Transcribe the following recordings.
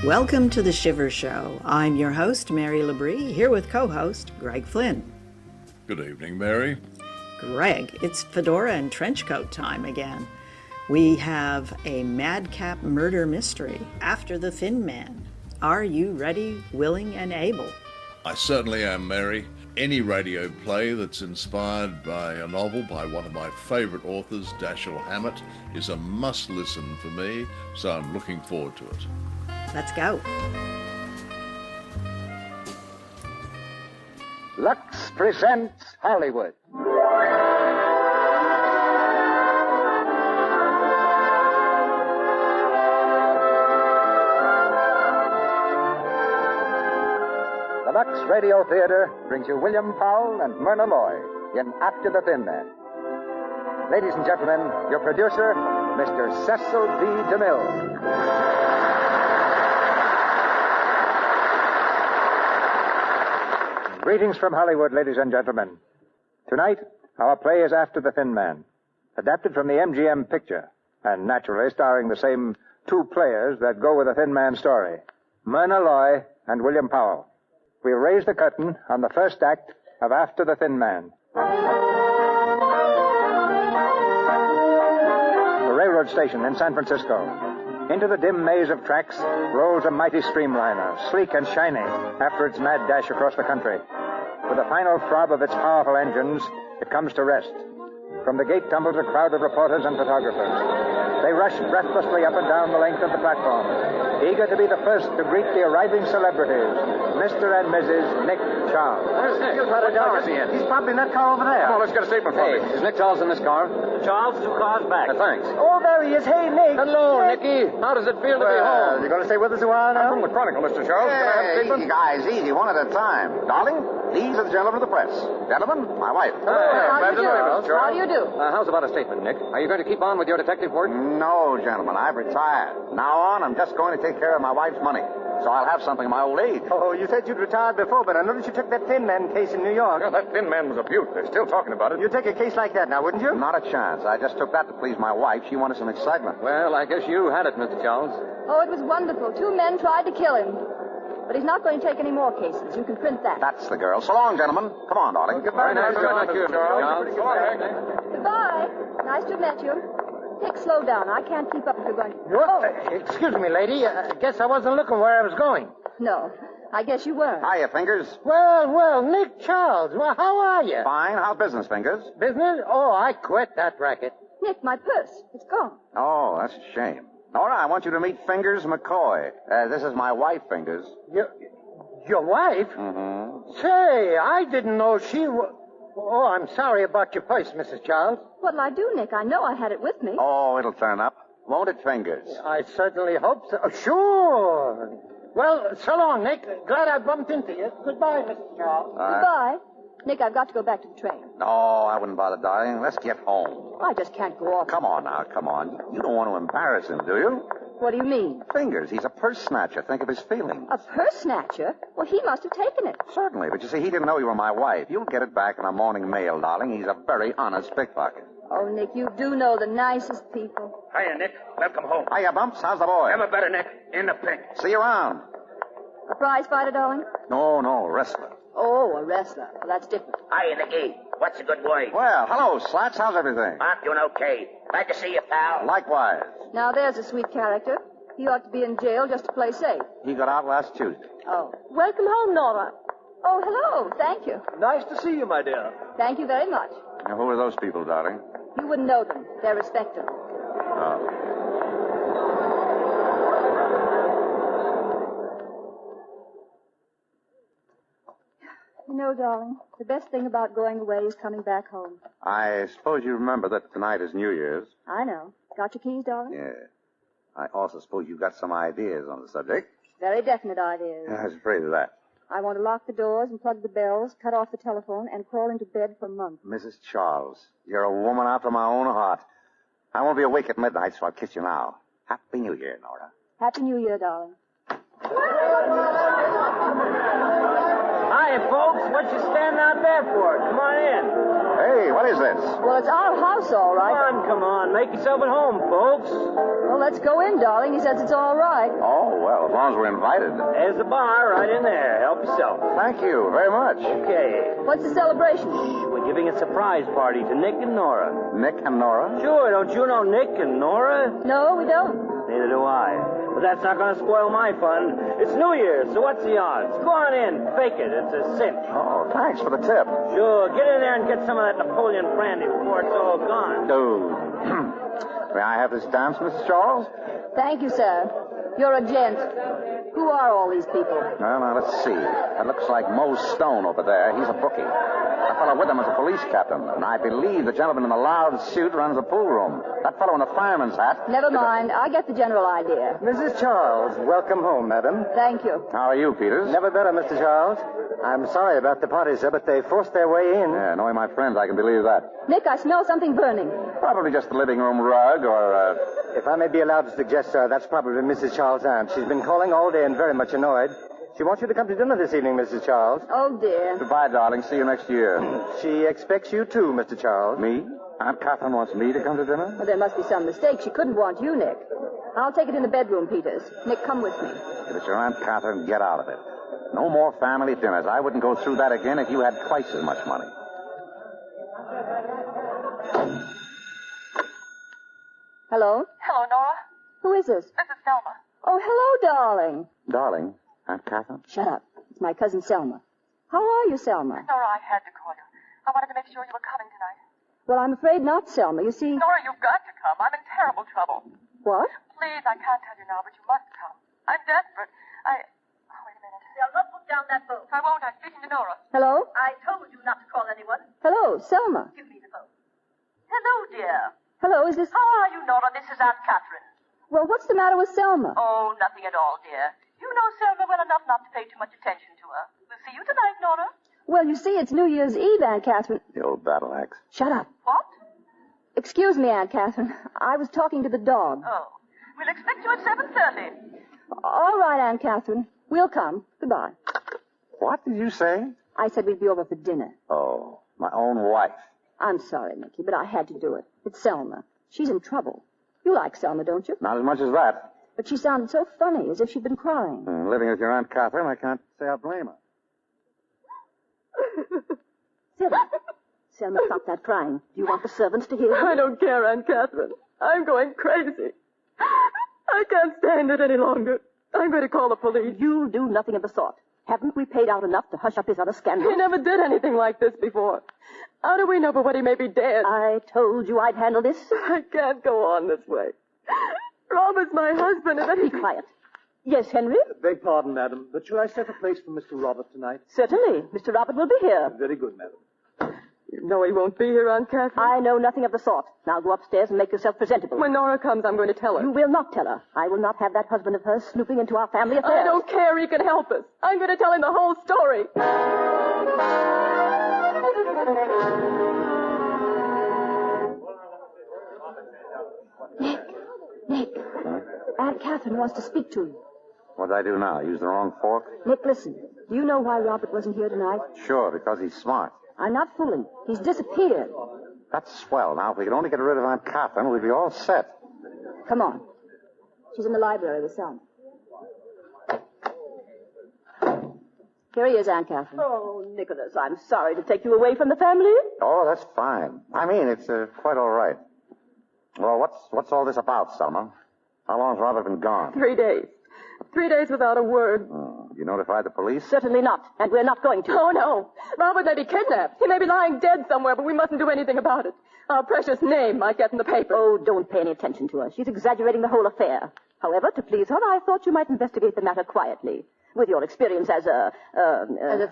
Welcome to the Shiver Show. I'm your host, Mary Labrie, here with co-host Greg Flynn. Good evening, Mary. Greg, it's Fedora and Trenchcoat time again. We have a madcap murder mystery, After the Thin Man. Are you ready, willing, and able? I certainly am, Mary. Any radio play that's inspired by a novel by one of my favourite authors, Dashiell Hammett, is a must-listen for me, so I'm looking forward to it. Let's go. Lux presents Hollywood. The Lux Radio Theatre brings you William Powell and Myrna in After the Thin Man. Ladies and gentlemen, your producer, Mr. Cecil B. DeMille. Greetings from Hollywood, ladies and gentlemen. Tonight, our play is After the Thin Man, adapted from the MGM picture, and naturally starring the same two players that go with the Thin Man story, Myrna and William Powell. We'll raise the curtain on the first act of After the Thin Man. The railroad station in San Francisco. Into the dim maze of tracks rolls a mighty streamliner, sleek and shiny, after its mad dash across the country. With a final throb of its powerful engines, it comes to rest. From the gate tumbles a crowd of reporters and photographers. They rush breathlessly up and down the length of the platform, eager to be the first to greet the arriving celebrities, Mr. and Mrs. Nick Charles. Where's Nick? What car is he in? He's probably in that car over there. Come on, let's get a statement from him. Is Nick Charles in this car? Charles, 2 cars back. Thanks. Oh, there he is. Hey, Nick. Hello, Nicky. How does it feel to be home? You going to stay with us a while now? I'm from the Chronicle, Mr. Charles. Can I have a statement? Easy, guys, easy, one at a time. Darling, these are the gentlemen of the press. Gentlemen, my wife. Glad to know you, Mr. Charles. How do you do? How's about a statement, Nick? Are you going to keep on with your detective work? No, gentlemen, I've retired. Now on, I'm just going to take care of my wife's money. So I'll have something in my old age. Oh, you said you'd retired before, but I noticed you took that Thin Man case in New York. Yeah, that Thin Man was a beaut. They're still talking about it. You'd take a case like that now, wouldn't you? Not a chance. I just took that to please my wife. She wanted some excitement. Well, I guess you had it, Mr. Charles. Oh, it was wonderful. 2 men tried to kill him. But he's not going to take any more cases. You can print that. That's the girl. So long, gentlemen. Come on, darling. Goodbye, Very nice to Mr. meet you, Mr. Charles. Go on, Nick. Goodbye. Nice to have met you. Nick, slow down. I can't keep up if you're going to... What? Excuse me, lady. I guess I wasn't looking where I was going. No, I guess you weren't. Hiya, Fingers. Well, Nick Charles. Well, how are you? Fine. How's business, Fingers? Business? Oh, I quit that racket. Nick, my purse. It's gone. Oh, that's a shame. Nora, I want you to meet Fingers McCoy. This is my wife, Fingers. Your wife? Mm-hmm. Say, I didn't know she was... Oh, I'm sorry about your purse, Mrs. Charles. What'll I do, Nick? I know I had it with me. Oh, it'll turn up. Won't it, Fingers? I certainly hope so. Sure. Well, so long, Nick. Glad I bumped into you. Goodbye, Mrs. Charles. Goodbye. Nick, I've got to go back to the train. No, I wouldn't bother, darling. Let's get home. I just can't go off. Come on now, come on. You don't want to embarrass him, do you? What do you mean? Fingers, he's a purse snatcher. Think of his feelings. A purse snatcher? Well, he must have taken it. Certainly, but you see, he didn't know you were my wife. You'll get it back in a morning mail, darling. He's a very honest pickpocket. Oh, Nick, you do know the nicest people. Hiya, Nick. Welcome home. Hiya, Bumps. How's the boy? Never better, Nick. In the pink. See you around. A prize fighter, darling? No, wrestler. Oh, a wrestler. Well, that's different. Hiya, Nicky. What's a good boy? Well, hello, Slats. How's everything? I'm doing okay. Glad to see you, pal. Likewise. Now, there's a sweet character. He ought to be in jail just to play safe. He got out last Tuesday. Oh. Welcome home, Nora. Oh, hello. Thank you. Nice to see you, my dear. Thank you very much. Now, who are those people, darling? You wouldn't know them. They're respectable. Oh. You know, darling, the best thing about going away is coming back home. I suppose you remember that tonight is New Year's. I know. Got your keys, darling? Yeah. I also suppose you've got some ideas on the subject. Very definite ideas. I was afraid of that. I want to lock the doors and plug the bells, cut off the telephone, and crawl into bed for months. Mrs. Charles, you're a woman after my own heart. I won't be awake at midnight, so I'll kiss you now. Happy New Year, Nora. Happy New Year, darling. Hi, folks. What you standing out there for? Come on in. Hey, what is this? Well, it's our house, all right. Come on. Make yourself at home, folks. Well, let's go in, darling. He says it's all right. Oh, well, as long as we're invited. There's the bar right in there. Help yourself. Thank you very much. Okay. What's the celebration? We're giving a surprise party to Nick and Nora. Nick and Nora? Sure, don't you know Nick and Nora? No, we don't. Neither do I. But that's not going to spoil my fun. It's New Year's, so what's the odds? Go on in. Fake it. It's a cinch. Oh, thanks for the tip. Sure. Get in there and get some of that Napoleon brandy before it's all gone. Oh. May I have this dance, Mrs. Charles? Thank you, sir. You're a gent. Who are all these people? Well, now, let's see. That looks like Mo Stone over there. He's a bookie. That fellow with him is a police captain. And I believe the gentleman in the loud suit runs the pool room. That fellow in the fireman's hat... Never mind. I get the general idea. Mrs. Charles, welcome home, madam. Thank you. How are you, Peters? Never better, Mr. Charles. I'm sorry about the party, sir, but they forced their way in. Yeah, knowing my friends, I can believe that. Nick, I smell something burning. Probably just the living room rug or, If I may be allowed to suggest, sir, that's probably Mrs. Charles' aunt. She's been calling all day and very much annoyed. She wants you to come to dinner this evening, Mrs. Charles. Oh, dear. Goodbye, darling. See you next year. She expects you too, Mr. Charles. Me? Aunt Catherine wants me to come to dinner? Well, there must be some mistake. She couldn't want you, Nick. I'll take it in the bedroom, Peters. Nick, come with me. If it's your Aunt Catherine, get out of it. No more family dinners. I wouldn't go through that again if you had twice as much money. Hello? Hello, Nora. Who is this? This is Selma. Oh, hello, darling. Darling, Aunt Catherine? Shut up. It's my cousin Selma. How are you, Selma? Nora, I had to call you. I wanted to make sure you were coming tonight. Well, I'm afraid not, Selma. You see... Nora, you've got to come. I'm in terrible trouble. What? Please, I can't tell you now, but you must come. I'm desperate. Oh, wait a minute. Selma, put down that phone. I won't. I'm speaking to Nora. Hello? I told you not to call anyone. Hello, Selma. Give me the phone. Hello, dear. Hello, is this... How are you, Nora? This is Aunt Catherine. Well, what's the matter with Selma? Oh, nothing at all, dear. You know Selma well enough not to pay too much attention to her. We'll see you tonight, Nora. Well, you see, it's New Year's Eve, Aunt Catherine. The old battle axe. Shut up. What? Excuse me, Aunt Catherine. I was talking to the dog. Oh. We'll expect you at 7:30. All right, Aunt Catherine. We'll come. Goodbye. What did you say? I said we'd be over for dinner. Oh, my own wife. I'm sorry, Nicky, but I had to do it. It's Selma. She's in trouble. You like Selma, don't you? Not as much as that. But she sounded so funny, as if she'd been crying. Living with your Aunt Catherine, I can't say I blame her. Selma, stop that crying. Do you want the servants to hear you? I don't care, Aunt Catherine. I'm going crazy. I can't stand it any longer. I'm going to call the police. You'll do nothing of the sort. Haven't we paid out enough to hush up his other scandals? He never did anything like this before. How do we know but what he may be dead? I told you I'd handle this. I can't go on this way. Robert's my husband, and Be quiet. Yes, Henry? Beg pardon, madam, but shall I set a place for Mr. Robert tonight? Certainly. Mr. Robert will be here. Very good, madam. You know he won't be here, Aunt Catherine. I know nothing of the sort. Now go upstairs and make yourself presentable. When Nora comes, I'm going to tell her. You will not tell her. I will not have that husband of hers snooping into our family affairs. I don't care. He can help us. I'm going to tell him the whole story. Nick. Aunt Catherine wants to speak to you. What did I do now? Use the wrong fork? Nick, listen. Do you know why Robert wasn't here tonight? Sure, because he's smart. I'm not fooling. He's disappeared. That's swell. Now, if we could only get rid of Aunt Catherine, we'd be all set. Come on. She's in the library with Selma. Here he is, Aunt Catherine. Oh, Nicholas, I'm sorry to take you away from the family. Oh, that's fine. I mean, it's quite all right. Well, what's all this about, Selma? How long's Robert been gone? 3 days. 3 days without a word. You notified the police? Certainly not, and we're not going to. Oh, no. Robert may be kidnapped. He may be lying dead somewhere, but we mustn't do anything about it. Our precious name might get in the paper. Oh, don't pay any attention to her. She's exaggerating the whole affair. However, to please her, I thought you might investigate the matter quietly. With your experience as a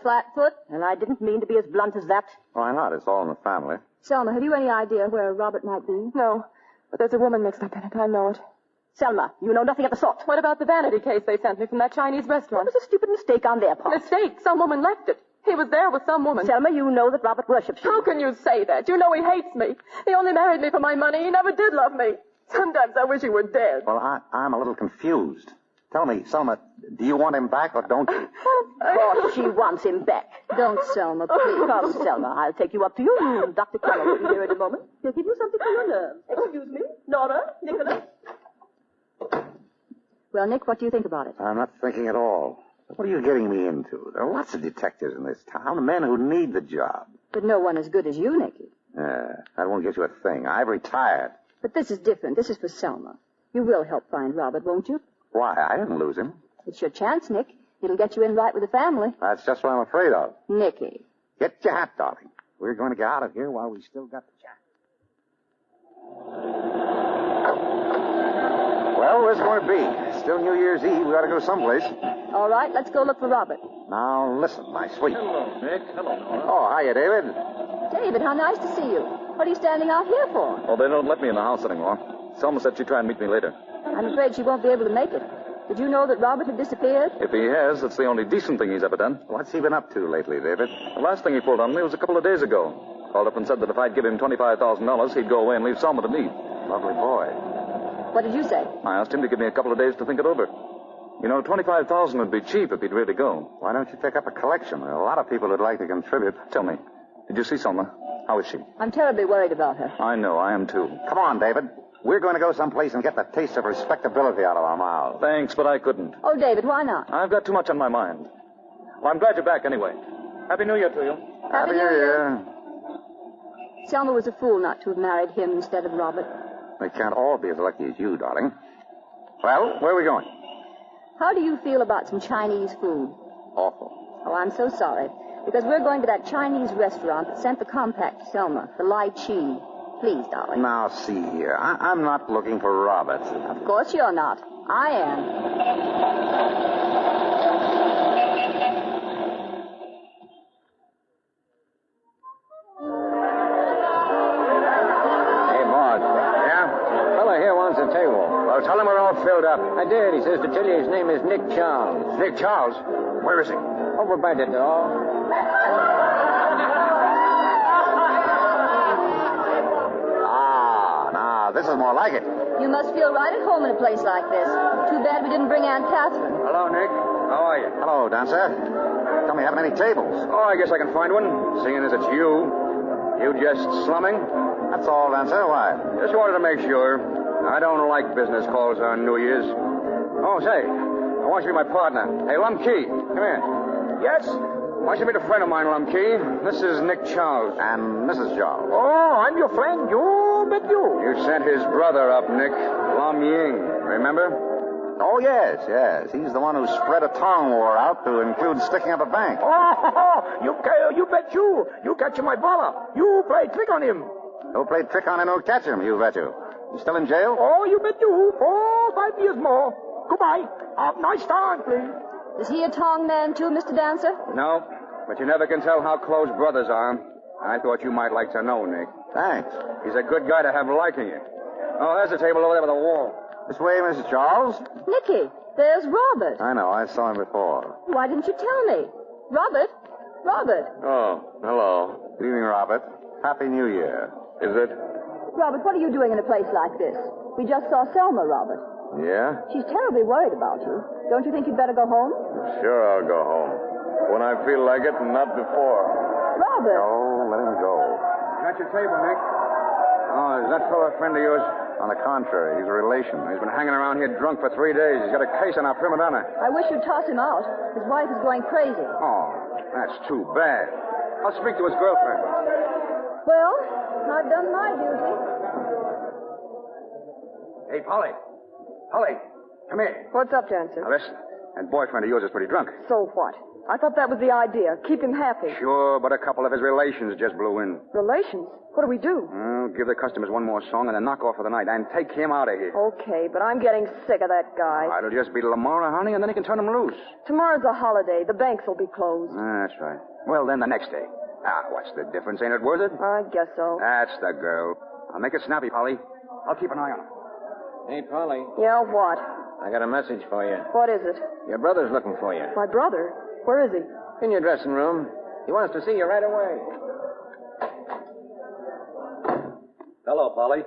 flatfoot. And I didn't mean to be as blunt as that. Why not? It's all in the family. Selma, have you any idea where Robert might be? No, but there's a woman mixed up in it. I know it. Selma, you know nothing of the sort. What about the vanity case they sent me from that Chinese restaurant? It was a stupid mistake on their part. Mistake? Some woman left it. He was there with some woman. Selma, you know that Robert worships you. How can you say that? You know he hates me. He only married me for my money. He never did love me. Sometimes I wish he were dead. Well, I'm a little confused. Tell me, Selma, do you want him back or don't you? Of course she wants him back. Don't, Selma, please. Come, Selma. I'll take you up to your room. Dr. Powell will be here in a moment. He'll give you something for your nerves. Excuse me. Nora, Nicholas. Well, Nick, what do you think about it? I'm not thinking at all. What are you getting me into? There are lots of detectives in this town, men who need the job. But no one as good as you, Nicky. That won't get you a thing. I've retired. But this is different. This is for Selma. You will help find Robert, won't you? Why? I didn't lose him. It's your chance, Nick. It'll get you in right with the family. That's just what I'm afraid of. Nicky. Get your hat, darling. We're going to get out of here while we still got the chance. Well, where's it going to be? Still New Year's Eve. We ought to go someplace. All right, let's go look for Robert. Now, listen, my sweet. Hello, Nick. Hello, Nora. Oh, hiya, David. David, how nice to see you. What are you standing out here for? Oh, they don't let me in the house anymore. Selma said she'd try and meet me later. I'm afraid she won't be able to make it. Did you know that Robert had disappeared? If he has, it's the only decent thing he's ever done. What's he been up to lately, David? The last thing he pulled on me was a couple of days ago. Called up and said that if I'd give him $25,000, he'd go away and leave Selma to me. Lovely boy. What did you say? I asked him to give me a couple of days to think it over. You know, $25,000 would be cheap if he'd really go. Why don't you take up a collection? There are a lot of people who'd like to contribute. Tell me, did you see Selma? How is she? I'm terribly worried about her. I know, I am too. Come on, David. We're going to go someplace and get the taste of respectability out of our mouths. Thanks, but I couldn't. Oh, David, why not? I've got too much on my mind. Well, I'm glad you're back anyway. Happy New Year to you. Happy New Year. Selma was a fool not to have married him instead of Robert. They can't all be as lucky as you, darling. Well, where are we going? How do you feel about some Chinese food? Awful. Oh, I'm so sorry. Because we're going to that Chinese restaurant that sent the compact to Selma, the Lai Chi. Please, darling. Now, see here. I'm not looking for Robert. Of course you're not. I am. Hey, boss. Yeah? Fella here wants a table. Well, tell him we're all filled up. I did. He says to tell you his name is Nick Charles. Nick Charles? Where is he? Over by the door. This is more like it. You must feel right at home in a place like this. Too bad we didn't bring Aunt Catherine. Hello, Nick. How are you? Hello, Dancer. Tell me, have any tables? Oh, I guess I can find one, seeing as it's you. You just slumming? That's all, Dancer. Why? Just wanted to make sure. I don't like business calls on New Year's. Oh, say, I want you to be my partner. Hey, Lum Key, come here. Yes? I want you to meet a friend of mine, Lum Key. This is Nick Charles. And Mrs. Charles. Oh, I'm your friend. You bet you. You sent his brother up, Nick. Lam Ying. Remember? Oh, yes. He's the one who spread a tongue war out to include sticking up a bank. Oh, you bet you. You catch my brother. You play trick on him. Who played trick on him who'll catch him, you bet you. You still in jail? Oh, you bet you. 4 5 years more. Goodbye. Have a nice time, please. Is he a Tong man, too, Mr. Dancer? No, but you never can tell how close brothers are. I thought you might like to know, Nick. Thanks. He's a good guy to have liking you. Oh, there's a table over there by the wall. This way, Mrs. Charles. Nicky, there's Robert. I know. I saw him before. Why didn't you tell me? Robert? Oh, hello. Good evening, Robert. Happy New Year. Is it? Robert, what are you doing in a place like this? We just saw Selma, Robert. Yeah? She's terribly worried about you. Don't you think you'd better go home? Sure, I'll go home. When I feel like it, and not before. Robert! Oh, let him go. Got your table, Nick. Oh, is that fellow a friend of yours? On the contrary, he's a relation. He's been hanging around here drunk for 3 days. He's got a case on our prima donna. I wish you'd toss him out. His wife is going crazy. Oh, that's too bad. I'll speak to his girlfriend. Well, I've done my duty. Hey, Polly, come here. What's up, Dancer? Now, listen. That boyfriend of yours is pretty drunk. So what? I thought that was the idea. Keep him happy. Sure, but a couple of his relations just blew in. Relations? What do we do? Well, give the customers one more song and then knock off for the night and take him out of here. Okay, but I'm getting sick of that guy. It'll just be Lamora, honey, and then he can turn him loose. Tomorrow's a holiday. The banks will be closed. That's right. Well, then the next day. What's the difference? Ain't it worth it? I guess so. That's the girl. I'll make it snappy, Polly. I'll keep an eye on her. Hey, Polly. Yeah, what? I got a message for you. What is it? Your brother's looking for you. My brother? Where is he? In your dressing room. He wants to see you right away. Hello, Polly.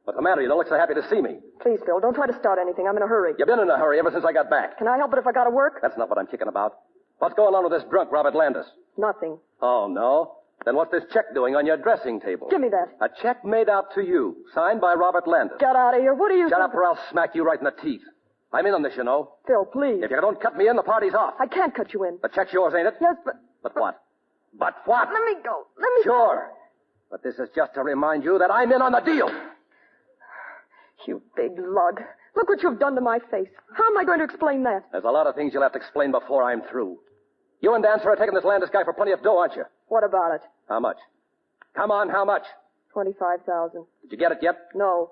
What's the matter? You don't look so happy to see me. Please, Phil, don't try to start anything. I'm in a hurry. You've been in a hurry ever since I got back. Can I help it if I gotta work? That's not what I'm kicking about. What's going on with this drunk Robert Landis? Nothing. Oh, no? Then what's this check doing on your dressing table? Give me that. A check made out to you, signed by Robert Landis. Get out of here. What are you... Shut up or I'll smack you right in the teeth. I'm in on this, you know. Phil, please. If you don't cut me in, the party's off. I can't cut you in. The check's yours, ain't it? Yes, but... But what? But what? Let me go. Let me... Sure. But this is just to remind you that I'm in on the deal. You big lug. Look what you've done to my face. How am I going to explain that? There's a lot of things you'll have to explain before I'm through. You and Dancer are taking this Landis guy for plenty of dough, aren't you? What about it? How much? Come on, how much? 25,000. Did you get it yet? No.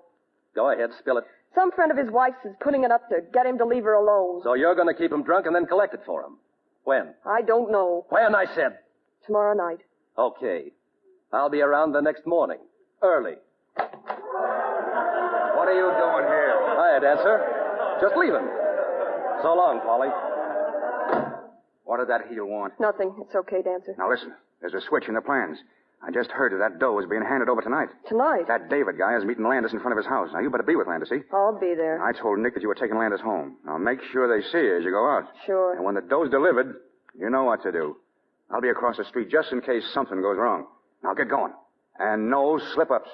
Go ahead, spill it. Some friend of his wife's is putting it up to get him to leave her alone. So you're going to keep him drunk and then collect it for him? When? I don't know. When, I said? Tomorrow night. Okay. I'll be around the next morning. Early. What are you doing here? Hiya, Dancer. Just leaving. So long, Polly. What did that heel want? Nothing. It's okay, Dancer. Now listen, there's a switch in the plans. I just heard that dough is being handed over tonight. Tonight? That David guy is meeting Landis in front of his house. Now, you better be with Landis, see? I'll be there. I told Nick that you were taking Landis home. Now, make sure they see you as you go out. Sure. And when the dough's delivered, you know what to do. I'll be across the street just in case something goes wrong. Now, get going. And no slip-ups.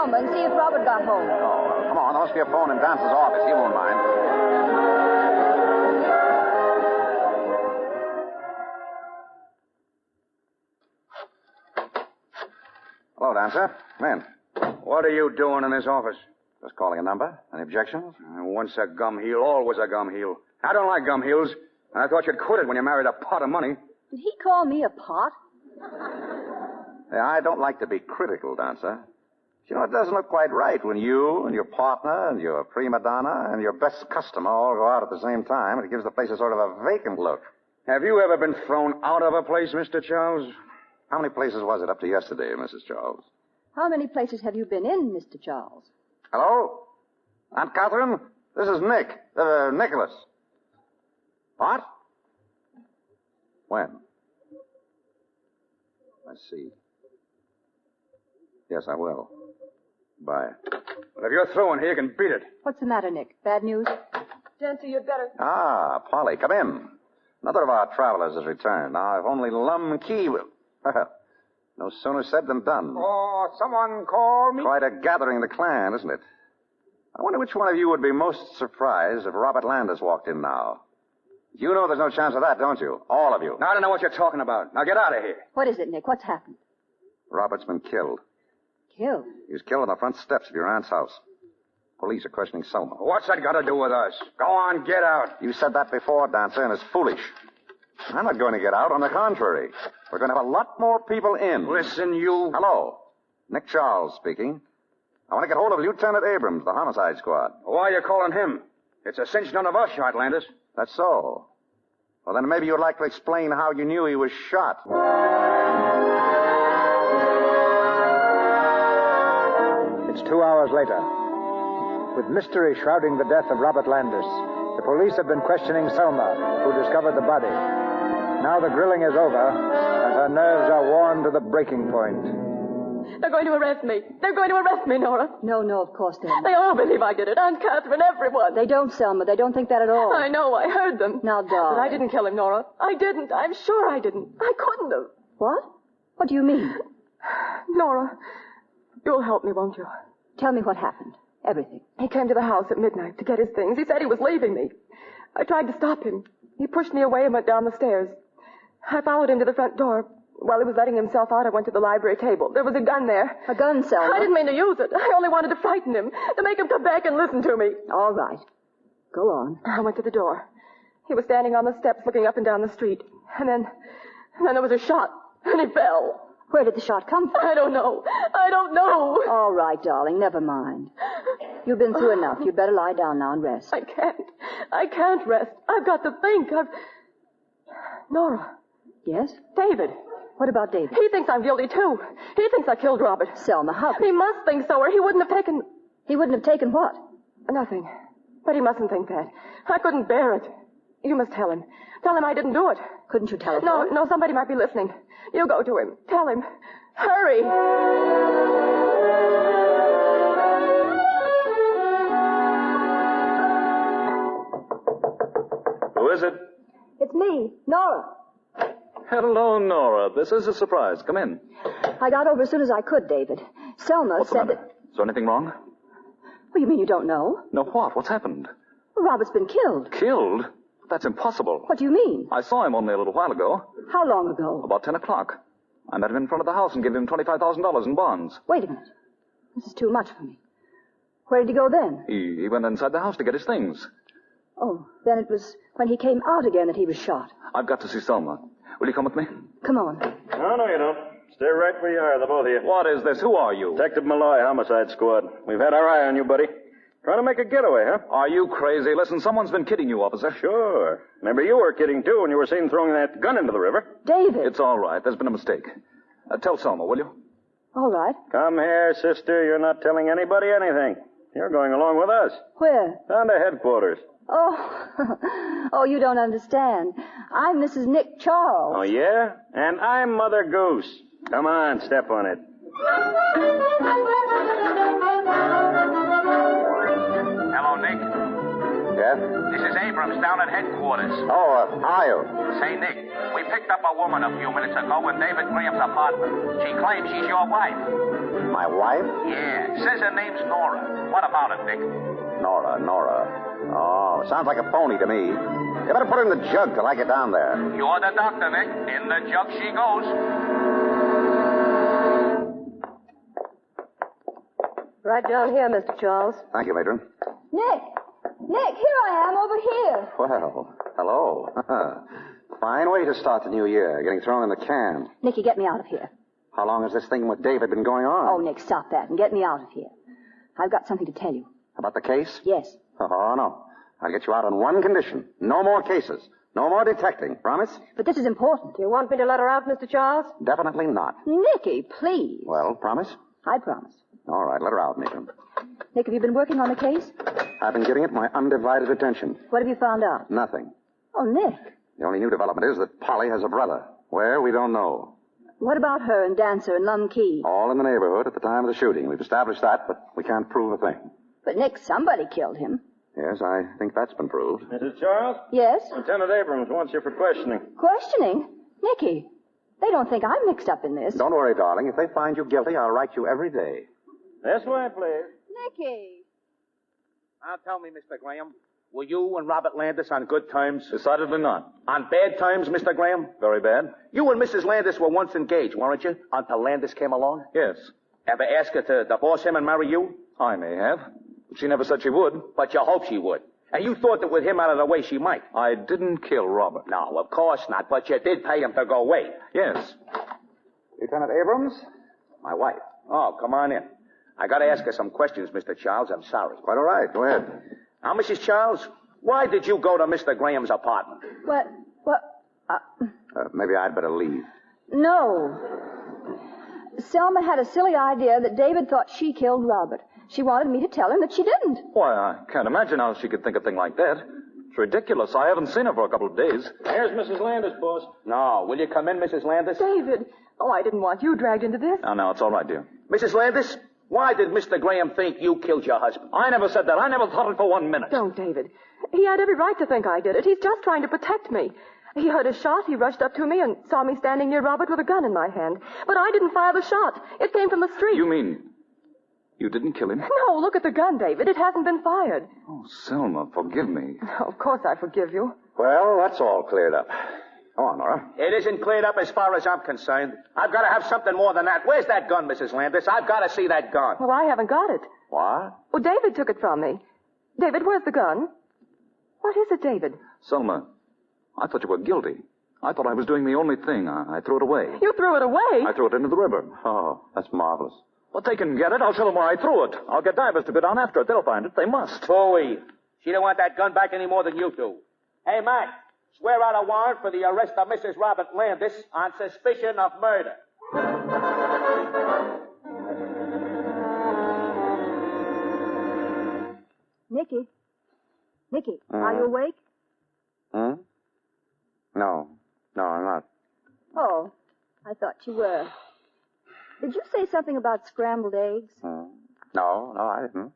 And see if Robert got home. Oh, come on. There must be a phone in Dance's office. He won't mind. Hello, Dancer. Come in. What are you doing in this office? Just calling a number. Any objections? Once a gum heel, always a gum heel. I don't like gum heels, and I thought you'd quit it when you married a pot of money. Did he call me a pot? Hey, I don't like to be critical, Dancer. You know, it doesn't look quite right when you and your partner and your prima donna and your best customer all go out at the same time. It gives the place a sort of a vacant look. Have you ever been thrown out of a place, Mr. Charles? How many places was it up to yesterday, Mrs. Charles? How many places have you been in, Mr. Charles? Hello? Aunt Catherine? This is Nick. Nicholas. What? When? I see. Yes, I will. Bye. Well, if you're through in here, you can beat it. What's the matter, Nick? Bad news? Dancer, you'd better... Ah, Polly, come in. Another of our travelers has returned. Now, if only Lum Key will... No sooner said than done. Oh, someone call me? Quite a gathering of the clan, isn't it? I wonder which one of you would be most surprised if Robert Landis walked in now. You know there's no chance of that, don't you? All of you. Now, I don't know what you're talking about. Now, get out of here. What is it, Nick? What's happened? Robert's been killed. Killed? He was killed on the front steps of your aunt's house. Police are questioning Selma. What's that got to do with us? Go on, get out. You said that before, Dancer, and it's foolish. I'm not going to get out. On the contrary. We're going to have a lot more people in. Listen, you... Hello. Nick Charles speaking. I want to get hold of Lieutenant Abrams, the homicide squad. Why are you calling him? It's a cinch none of us shot Landis. That's so. Well, then maybe you'd like to explain how you knew he was shot. It's 2 hours later. With mystery shrouding the death of Robert Landis, the police have been questioning Selma, who discovered the body. Now the grilling is over, and her nerves are worn to the breaking point. They're going to arrest me. They're going to arrest me, Nora. No, of course they won't. They all believe I did it. Aunt Catherine, everyone. They don't, Selma. They don't think that at all. I know. I heard them. Now, darling. But I didn't kill him, Nora. I didn't. I'm sure I didn't. I couldn't have. What? What do you mean? Nora, you'll help me, won't you? Tell me what happened. Everything. He came to the house at midnight to get his things. He said he was leaving me. I tried to stop him. He pushed me away and went down the stairs. I followed him to the front door. While he was letting himself out, I went to the library table. There was a gun there. A gun, Selma? I didn't mean to use it. I only wanted to frighten him, to make him come back and listen to me. All right. Go on. I went to the door. He was standing on the steps looking up and down the street. And then there was a shot, and he fell. Where did the shot come from? I don't know. All right, darling. Never mind. You've been through enough. You'd better lie down now and rest. I can't rest. I've got to think. Nora. Yes? David. What about David? He thinks I'm guilty, too. He thinks I killed Robert. Selma, how could... He must think so, or he wouldn't have taken... He wouldn't have taken what? Nothing. But he mustn't think that. I couldn't bear it. You must tell him. Tell him I didn't do it. Couldn't you tell him? No, somebody might be listening. You go to him. Tell him. Hurry. Who is it? It's me, Nora. Hello, Nora. This is a surprise. Come in. I got over as soon as I could, David. Selma What's said the matter? Is there anything wrong? Well, you mean you don't know? No, what? What's happened? Robert's been killed. Killed? That's impossible. What do you mean? I saw him only a little while ago. How long ago? About 10 o'clock. I met him in front of the house and gave him $25,000 in bonds. Wait a minute. This is too much for me. Where did he go then? He went inside the house to get his things. Oh, then it was when he came out again that he was shot. I've got to see Selma. Will you come with me? Come on. No, you don't. Stay right where you are, the both of you. What is this? Who are you? Detective Malloy, Homicide Squad. We've had our eye on you, buddy. Trying to make a getaway, huh? Are you crazy? Listen, someone's been kidding you, officer. Sure. Remember, you were kidding, too, when you were seen throwing that gun into the river. David. It's all right. There's been a mistake. Tell Selma, will you? All right. Come here, sister. You're not telling anybody anything. You're going along with us. Where? Down to headquarters. Oh, oh, you don't understand. I'm Mrs. Nick Charles. Oh, yeah? And I'm Mother Goose. Come on, step on it. Hello, Nick. Yeah? This is Abrams down at headquarters. Oh, how are you? Say, Nick, we picked up a woman a few minutes ago in David Graham's apartment. She claims she's your wife. My wife? Yeah. Says her name's Nora. What about it, Nick? Nora. Oh, sounds like a phony to me. You better put her in the jug till I get down there. You're the doctor, Nick. In the jug she goes. Right down here, Mr. Charles. Thank you, Matron. Nick, here I am over here. Well, hello. Fine way to start the new year, getting thrown in the can. Nicky, get me out of here. How long has this thing with David been going on? Oh, Nick, stop that and get me out of here. I've got something to tell you. About the case? Yes. Oh, no. I'll get you out on one condition. No more cases. No more detecting. Promise? But this is important. You want me to let her out, Mr. Charles? Definitely not. Nicky, please. Well, promise? I promise. All right, let her out, Matron. Nick, have you been working on the case? I've been giving it my undivided attention. What have you found out? Nothing. Oh, Nick. The only new development is that Polly has a brother. Where, we don't know. What about her and Dancer and Lum Key? All in the neighborhood at the time of the shooting. We've established that, but we can't prove a thing. But, Nick, somebody killed him. Yes, I think that's been proved. Mrs. Charles? Yes? Lieutenant Abrams wants you for questioning. Questioning? Nicky, they don't think I'm mixed up in this. Don't worry, darling. If they find you guilty, I'll write you every day. This way, please. Nicky. Now tell me, Mr. Graham, were you and Robert Landis on good terms? Decidedly not. On bad terms, Mr. Graham? Very bad. You and Mrs. Landis were once engaged, weren't you? Until Landis came along? Yes. Ever ask her to divorce him and marry you? I may have. But she never said she would. But you hoped she would. And you thought that with him out of the way, she might. I didn't kill Robert. No, of course not. But you did pay him to go away. Yes. Lieutenant Abrams, my wife. Oh, come on in. I gotta ask her some questions, Mr. Charles. I'm sorry. Quite all right. Go ahead. Now, Mrs. Charles, why did you go to Mr. Graham's apartment? What? Maybe I'd better leave. No. Selma had a silly idea that David thought she killed Robert. She wanted me to tell him that she didn't. Why, I can't imagine how she could think a thing like that. It's ridiculous. I haven't seen her for a couple of days. Here's Mrs. Landis, boss. No. Will you come in, Mrs. Landis? David. Oh, I didn't want you dragged into this. No, it's all right, dear. Mrs. Landis, why did Mr. Graham think you killed your husband? I never said that. I never thought it for 1 minute. Don't, David. He had every right to think I did it. He's just trying to protect me. He heard a shot. He rushed up to me and saw me standing near Robert with a gun in my hand. But I didn't fire the shot. It came from the street. You mean you didn't kill him? No, look at the gun, David. It hasn't been fired. Oh, Selma, forgive me. Oh, of course I forgive you. Well, that's all cleared up. Go on, Nora. It isn't cleared up as far as I'm concerned. I've got to have something more than that. Where's that gun, Mrs. Landis? I've got to see that gun. Well, I haven't got it. What? Well, David took it from me. David, where's the gun? What is it, David? Selma, I thought you were guilty. I thought I was doing the only thing. I threw it away. You threw it away? I threw it into the river. Oh, that's marvelous. Well, they can get it. I'll tell them where I threw it. I'll get divers to go down after it. They'll find it. They must. Bowie, she don't want that gun back any more than you do. Hey, Mac, Swear out a warrant for the arrest of Mrs. Robert Landis on suspicion of murder. Nicky, are you awake? No, I'm not. Oh, I thought you were. Did you say something about scrambled eggs? No, I didn't.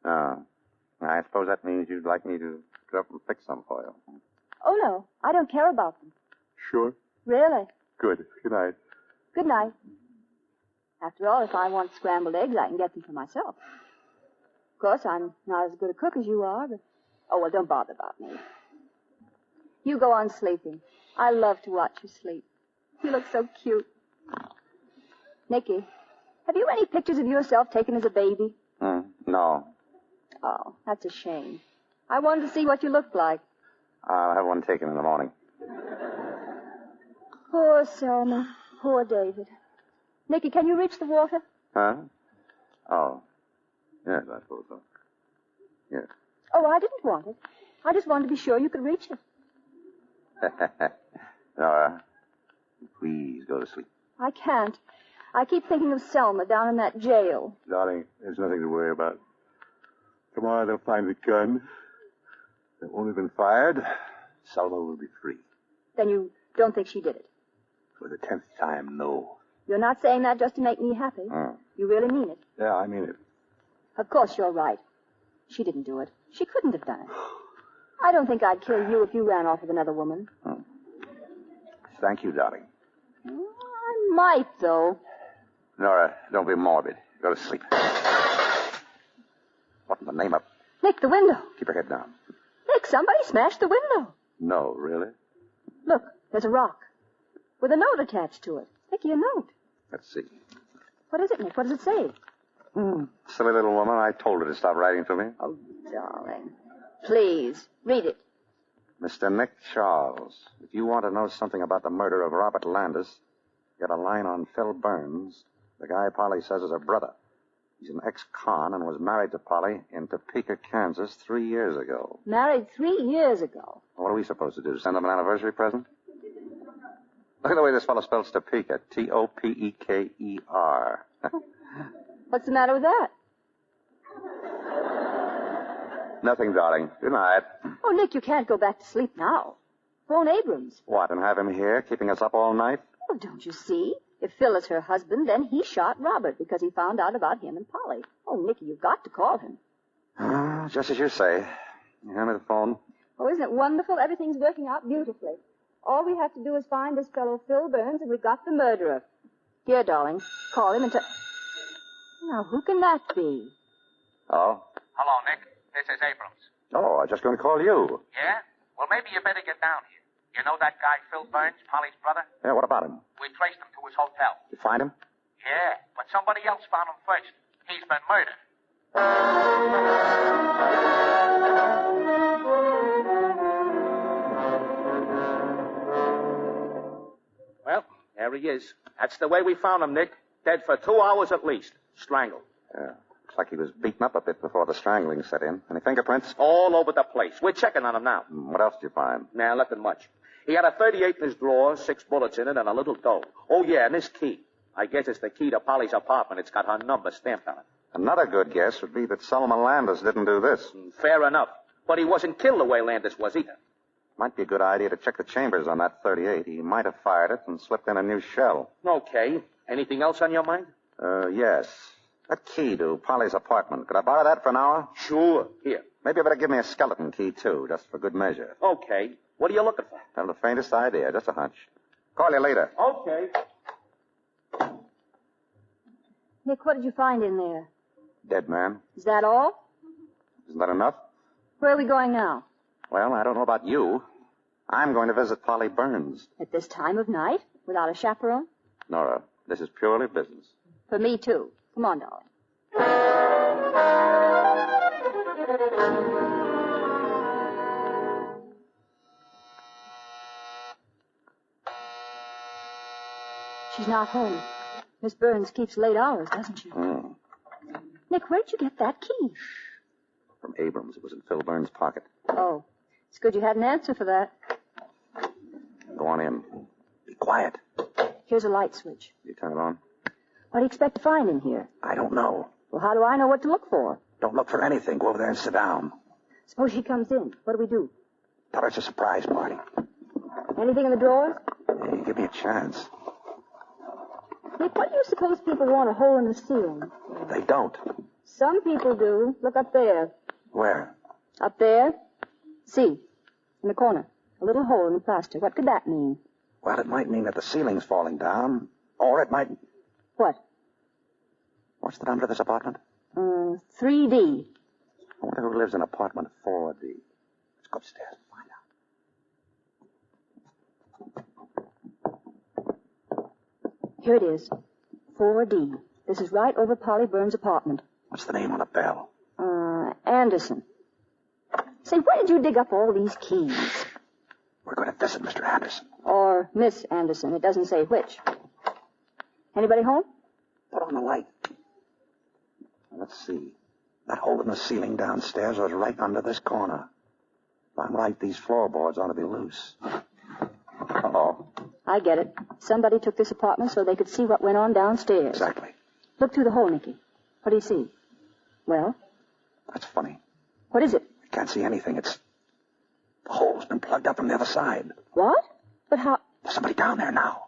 I suppose that means you'd like me to get up and fix some for you. Oh, no, I don't care about them. Sure. Really? Good. Good night. Good night. After all, if I want scrambled eggs, I can get them for myself. Of course, I'm not as good a cook as you are, but... Oh, well, don't bother about me. You go on sleeping. I love to watch you sleep. You look so cute. Nicky, have you any pictures of yourself taken as a baby? No. Oh, that's a shame. I wanted to see what you looked like. I'll have one taken in the morning. Poor Selma. Poor David. Nicky, can you reach the water? Huh? Oh. Yes, I suppose so. Yes. Oh, I didn't want it. I just wanted to be sure you could reach it. Nora, please go to sleep. I can't. I keep thinking of Selma down in that jail. Darling, there's nothing to worry about. Tomorrow they'll find the gun. It won't have been fired. Selma will be free. Then you don't think she did it? For the 10th time, no. You're not saying that just to make me happy. You really mean it? Yeah, I mean it. Of course you're right. She didn't do it. She couldn't have done it. I don't think I'd kill you if you ran off with another woman. Thank you, darling. I might, though. Nora, don't be morbid. Go to sleep. What in the name of... Nick, the window. Keep your head down. Nick, somebody smashed the window. No, really? Look, there's a rock. With a note attached to it. Nicky, a note. Let's see. What is it, Nick? What does it say? Silly little woman. I told her to stop writing to me. Oh, darling. Please, read it. Mr. Nick Charles, if you want to know something about the murder of Robert Landis, get a line on Phil Burns, the guy Polly says is her brother. He's an ex-con and was married to Polly in Topeka, Kansas 3 years ago. Married 3 years ago. What are we supposed to do? Send him an anniversary present? Look at the way this fellow spells Topeka. T-O-P-E-K-E-R. What's the matter with that? Nothing, darling. Good night. Oh, Nick, you can't go back to sleep now. Phone Abrams. What, and have him here, keeping us up all night? Oh, don't you see? If Phil is her husband, then he shot Robert because he found out about him and Polly. Oh, Nicky, you've got to call him. Just as you say. Hand me the phone. Oh, isn't it wonderful? Everything's working out beautifully. All we have to do is find this fellow Phil Burns, and we've got the murderer. Here, darling, call him and tell... Now, who can that be? Oh? Hello, Nick. This is Abrams. Oh, I was just going to call you. Yeah? Well, maybe you better get down here. You know that guy, Phil Burns, Polly's brother? Yeah, what about him? We traced him to his hotel. You find him? Yeah, but somebody else found him first. He's been murdered. Well, there he is. That's the way we found him, Nick. Dead for 2 hours at least. Strangled. Yeah. Looks like he was beaten up a bit before the strangling set in. Any fingerprints? All over the place. We're checking on him now. What else did you find? Nah, nothing much. He had a 38 in his drawer, 6 bullets in it, and a little dough. Oh, yeah, and this key. I guess it's the key to Polly's apartment. It's got her number stamped on it. Another good guess would be that Selma Landis didn't do this. Fair enough. But he wasn't killed the way Landis was either. Might be a good idea to check the chambers on that 38. He might have fired it and slipped in a new shell. Okay. Anything else on your mind? Yes. That key to Polly's apartment. Could I borrow that for an hour? Sure. Here. Maybe you better give me a skeleton key, too, just for good measure. Okay. What are you looking for? I have the faintest idea. Just a hunch. Call you later. Okay. Nick, what did you find in there? Dead man. Is that all? Isn't that enough? Where are we going now? Well, I don't know about you. I'm going to visit Polly Burns. At this time of night? Without a chaperone? Nora, this is purely business. For me, too. Come on, darling. She's not home. Miss Burns keeps late hours, doesn't she? Nick, where'd you get that key? From Abrams. It was in Phil Burns' pocket. Oh. It's good you had an answer for that. Go on in. Be quiet. Here's a light switch. You turn it on? What do you expect to find in here? I don't know. Well, how do I know what to look for? Don't look for anything. Go over there and sit down. Suppose she comes in. What do we do? Tell her it's a surprise party. Anything in the drawers? Hey, give me a chance. Nick, what do you suppose people want a hole in the ceiling? They don't. Some people do. Look up there. Where? Up there. See. In the corner. A little hole in the plaster. What could that mean? Well, it might mean that the ceiling's falling down. Or it might... What? What's the number of this apartment? 3D. I wonder who lives in apartment 4D. Let's go upstairs and find out. Here it is. 4D. This is right over Polly Burns' apartment. What's the name on the bell? Anderson. Say, where did you dig up all these keys? We're going to visit Mr. Anderson. Or Miss Anderson. It doesn't say which. Anybody home? Put on the light. Let's see. That hole in the ceiling downstairs was right under this corner. If I'm right, these floorboards ought to be loose. Uh-oh. I get it. Somebody took this apartment so they could see what went on downstairs. Exactly. Look through the hole, Nicky. What do you see? Well? That's funny. What is it? I can't see anything. The hole's been plugged up from the other side. What? But how... There's somebody down there now.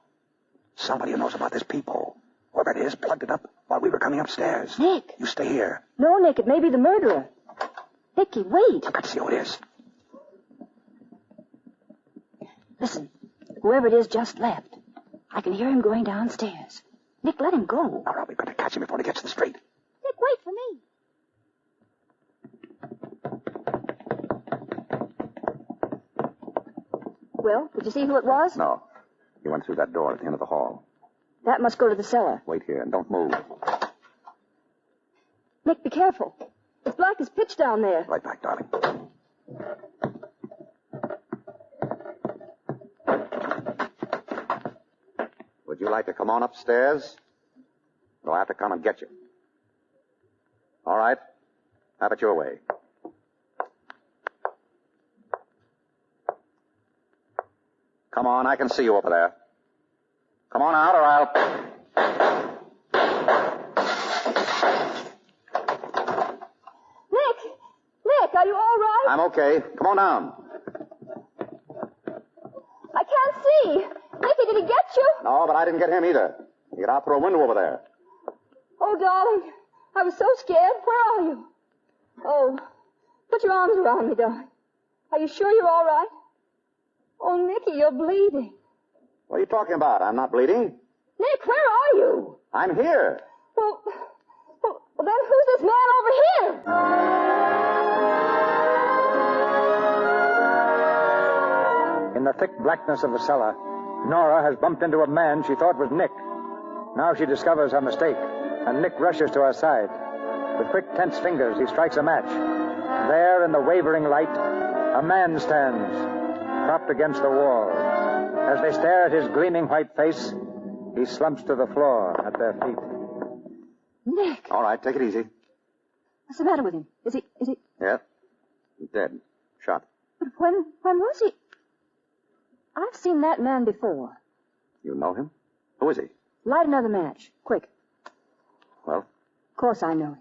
Somebody who knows about this peephole. Whoever it is plugged it up while we were coming upstairs. Nick. You stay here. No, Nick, it may be the murderer. Nicky, wait. I've got to see who it is. Listen, whoever it is just left. I can hear him going downstairs. Nick, let him go. All right, we've got to catch him before he gets to the street. Nick, wait for me. Well, did you see who it was? No. He went through that door at the end of the hall. That must go to the cellar. Wait here and don't move. Nick, be careful. It's black as pitch down there. Right back, darling. Would you like to come on upstairs? Or I'll have to come and get you. All right. Have it your way. Come on, I can see you over there. Come on out or I'll... Nick, are you all right? I'm okay. Come on down. I can't see. Nicky, did he get you? No, but I didn't get him either. He got out through a window over there. Oh, darling, I was so scared. Where are you? Oh, put your arms around me, darling. Are you sure you're all right? Oh, Nicky, you're bleeding. What are you talking about? I'm not bleeding. Nick, where are you? I'm here. Well, then who's this man over here? In the thick blackness of the cellar, Nora has bumped into a man she thought was Nick. Now she discovers her mistake, and Nick rushes to her side. With quick, tense fingers, he strikes a match. There, in the wavering light, a man stands, propped against the wall. As they stare at his gleaming white face, he slumps to the floor at their feet. Nick. All right, take it easy. What's the matter with him? Is he... Yeah. He's dead. Shot. But when was he? I've seen that man before. You know him? Who is he? Light another match. Quick. Well? Of course I know him.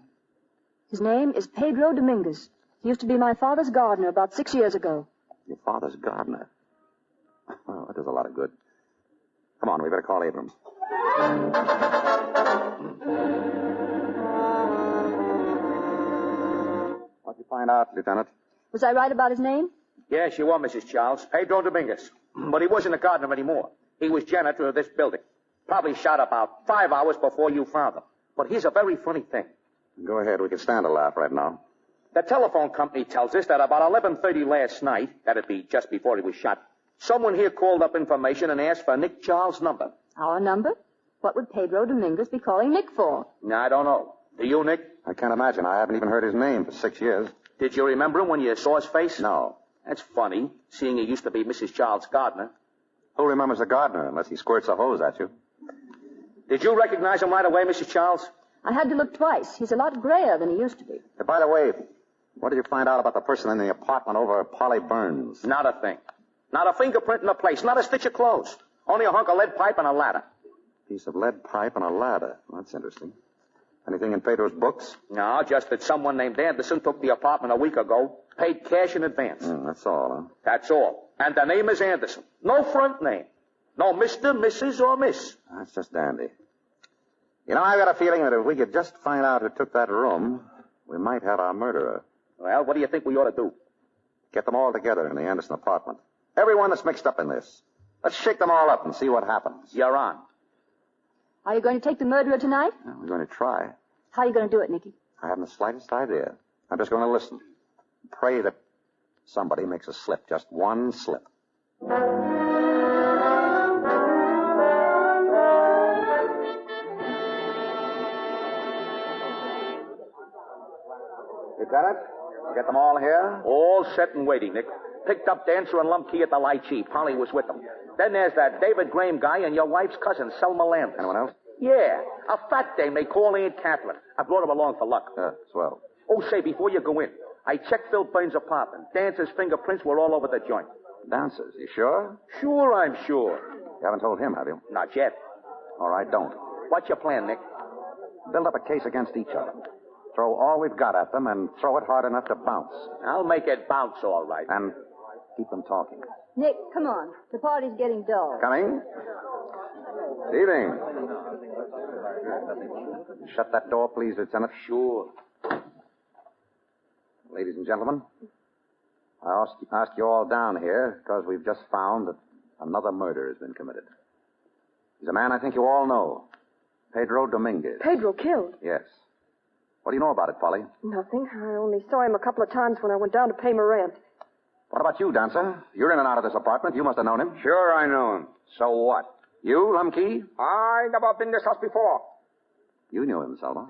His name is Pedro Dominguez. He used to be my father's gardener about 6 years ago. Your father's gardener? Oh, that does a lot of good. Come on, we better call Abrams. What'd you find out, Lieutenant? Was I right about his name? Yes, you were, Mrs. Charles. Pedro Dominguez. But he wasn't a gardener anymore. He was janitor of this building. Probably shot about 5 hours before you found him. But here's a very funny thing. Go ahead. We can stand a laugh right now. The telephone company tells us that about 11:30 last night, that'd be just before he was shot, someone here called up information and asked for Nick Charles' number. Our number? What would Pedro Dominguez be calling Nick for? I don't know. Do you, Nick? I can't imagine. I haven't even heard his name for 6 years. Did you remember him when you saw his face? No. That's funny, seeing he used to be Mrs. Charles' gardener. Who remembers a gardener unless he squirts a hose at you? Did you recognize him right away, Mrs. Charles? I had to look twice. He's a lot grayer than he used to be. By the way, What did you find out about the person in the apartment over at Polly Burns? Not a thing. Not a fingerprint in the place. Not a stitch of clothes. Only a hunk of lead pipe and a ladder. Piece of lead pipe and a ladder. Well, that's interesting. Anything in Pedro's books? No, just that someone named Anderson took the apartment a week ago, paid cash in advance. That's all, huh? That's all. And the name is Anderson. No front name. No Mr., Mrs., or Miss. That's just dandy. You know, I've got a feeling that if we could just find out who took that room, we might have our murderer. Well, what do you think we ought to do? Get them all together in the Anderson apartment. Everyone that's mixed up in this. Let's shake them all up and see what happens. You're on. Are you going to take the murderer tonight? Well, we're going to try. How are you going to do it, Nicky? I haven't the slightest idea. I'm just going to listen. Pray that somebody makes a slip. Just one slip. You got it? You get them all here? All set and waiting, Nick. Picked up Dancer and Lumpkey at the Lychee. Polly was with them. Then there's that David Graham guy and your wife's cousin, Selma Landis. Anyone else? Yeah, a fat dame they call Aunt Catherine. I brought her along for luck. Swell. Oh, say, before you go in, I checked Phil Burns' apartment. Dancer's fingerprints were all over the joint. Dancers, you sure? Sure, I'm sure. You haven't told him, have you? Not yet. All right, don't. What's your plan, Nick? Build up a case against each of them. Throw all we've got at them and throw it hard enough to bounce. I'll make it bounce, all right. And keep them talking. Nick, come on. The party's getting dull. Coming? Evening. Shut that door, please, Lieutenant. Sure. Ladies and gentlemen, I asked you all down here because we've just found that another murder has been committed. He's a man I think you all know. Pedro Dominguez. Pedro killed? Yes. What do you know about it, Polly? Nothing. I only saw him a couple of times when I went down to pay my rent. What about you, Dancer? You're in and out of this apartment. You must have known him. Sure, I know him. So what? You, Lumpkey? I never been in this house before. You knew him, Selma.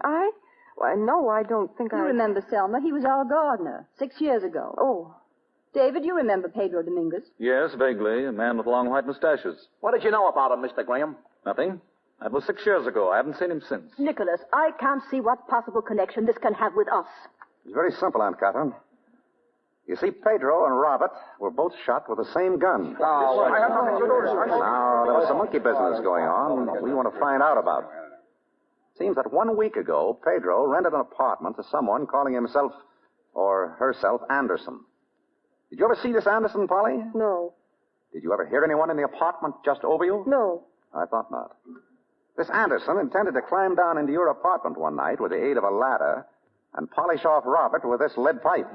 Well, no, I don't think You remember Selma. He was our gardener 6 years ago. Oh. David, you remember Pedro Dominguez? Yes, vaguely. A man with long white mustaches. What did you know about him, Mr. Graham? Nothing. That was 6 years ago. I haven't seen him since. Nicholas, I can't see what possible connection this can have with us. It's very simple, Aunt Catherine. You see, Pedro and Robert were both shot with the same gun. I have nothing to do with it. Now, there was some monkey business going on we want to find out about. Seems that 1 week ago, Pedro rented an apartment to someone calling himself or herself Anderson. Did you ever see this Anderson, Polly? No. Did you ever hear anyone in the apartment just over you? No. I thought not. This Anderson intended to climb down into your apartment one night with the aid of a ladder and polish off Robert with this lead pipe.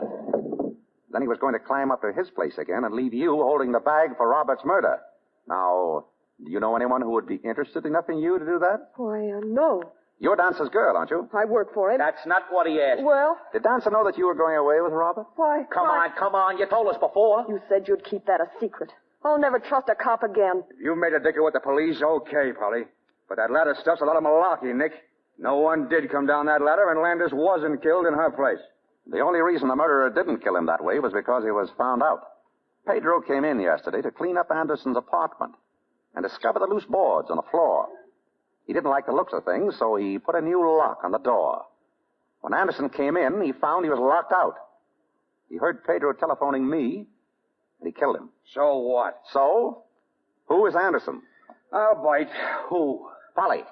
Then he was going to climb up to his place again and leave you holding the bag for Robert's murder. Now, do you know anyone who would be interested enough in you to do that? Why, no. You're Dancer's girl, aren't you? I work for him. That's not what he asked. Well? Did Dancer know that you were going away with Robert? Why? Come on. You told us before. You said you'd keep that a secret. I'll never trust a cop again. If you made a dicker with the police, okay, Polly. But that ladder stuff's a lot of malarkey, Nick. No one did come down that ladder, and Landis wasn't killed in her place. The only reason the murderer didn't kill him that way was because he was found out. Pedro came in yesterday to clean up Anderson's apartment and discover the loose boards on the floor. He didn't like the looks of things, so he put a new lock on the door. When Anderson came in, he found he was locked out. He heard Pedro telephoning me, and he killed him. So what? So, who is Anderson? I'll bite. Who? Polly.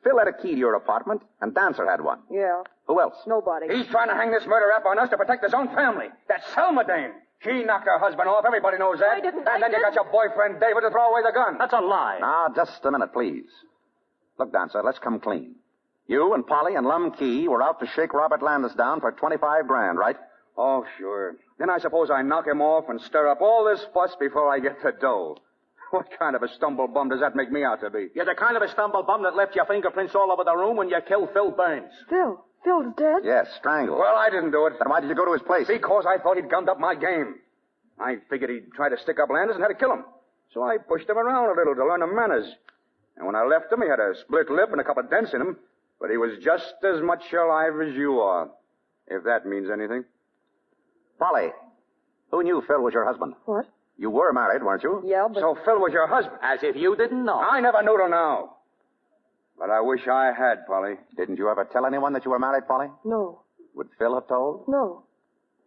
Phil had a key to your apartment, and Dancer had one. Yeah. Who else? Nobody. He's trying to hang this murder up on us to protect his own family. That's Selma Dane. She knocked her husband off. Everybody knows that. And then you got your boyfriend, David, to throw away the gun. That's a lie. Now, just a minute, please. Look, Dancer, let's come clean. You and Polly and Lum Key were out to shake Robert Landis down for $25,000, right? Oh, sure. Then I suppose I knock him off and stir up all this fuss before I get the dough. What kind of a stumble bum does that make me out to be? You're the kind of a stumble bum that left your fingerprints all over the room when you killed Phil Burns. Phil? Phil's dead? Yes, strangled. Well, I didn't do it. Then why did you go to his place? Because I thought he'd gummed up my game. I figured he'd try to stick up Landis and had to kill him. So I pushed him around a little to learn the manners. And when I left him, he had a split lip and a couple of dents in him. But he was just as much alive as you are, if that means anything. Polly, who knew Phil was your husband? What? You were married, weren't you? Yeah, but... So Phil was your husband? As if you didn't know. I never knew till now. But I wish I had, Polly. Didn't you ever tell anyone that you were married, Polly? No. Would Phil have told? No.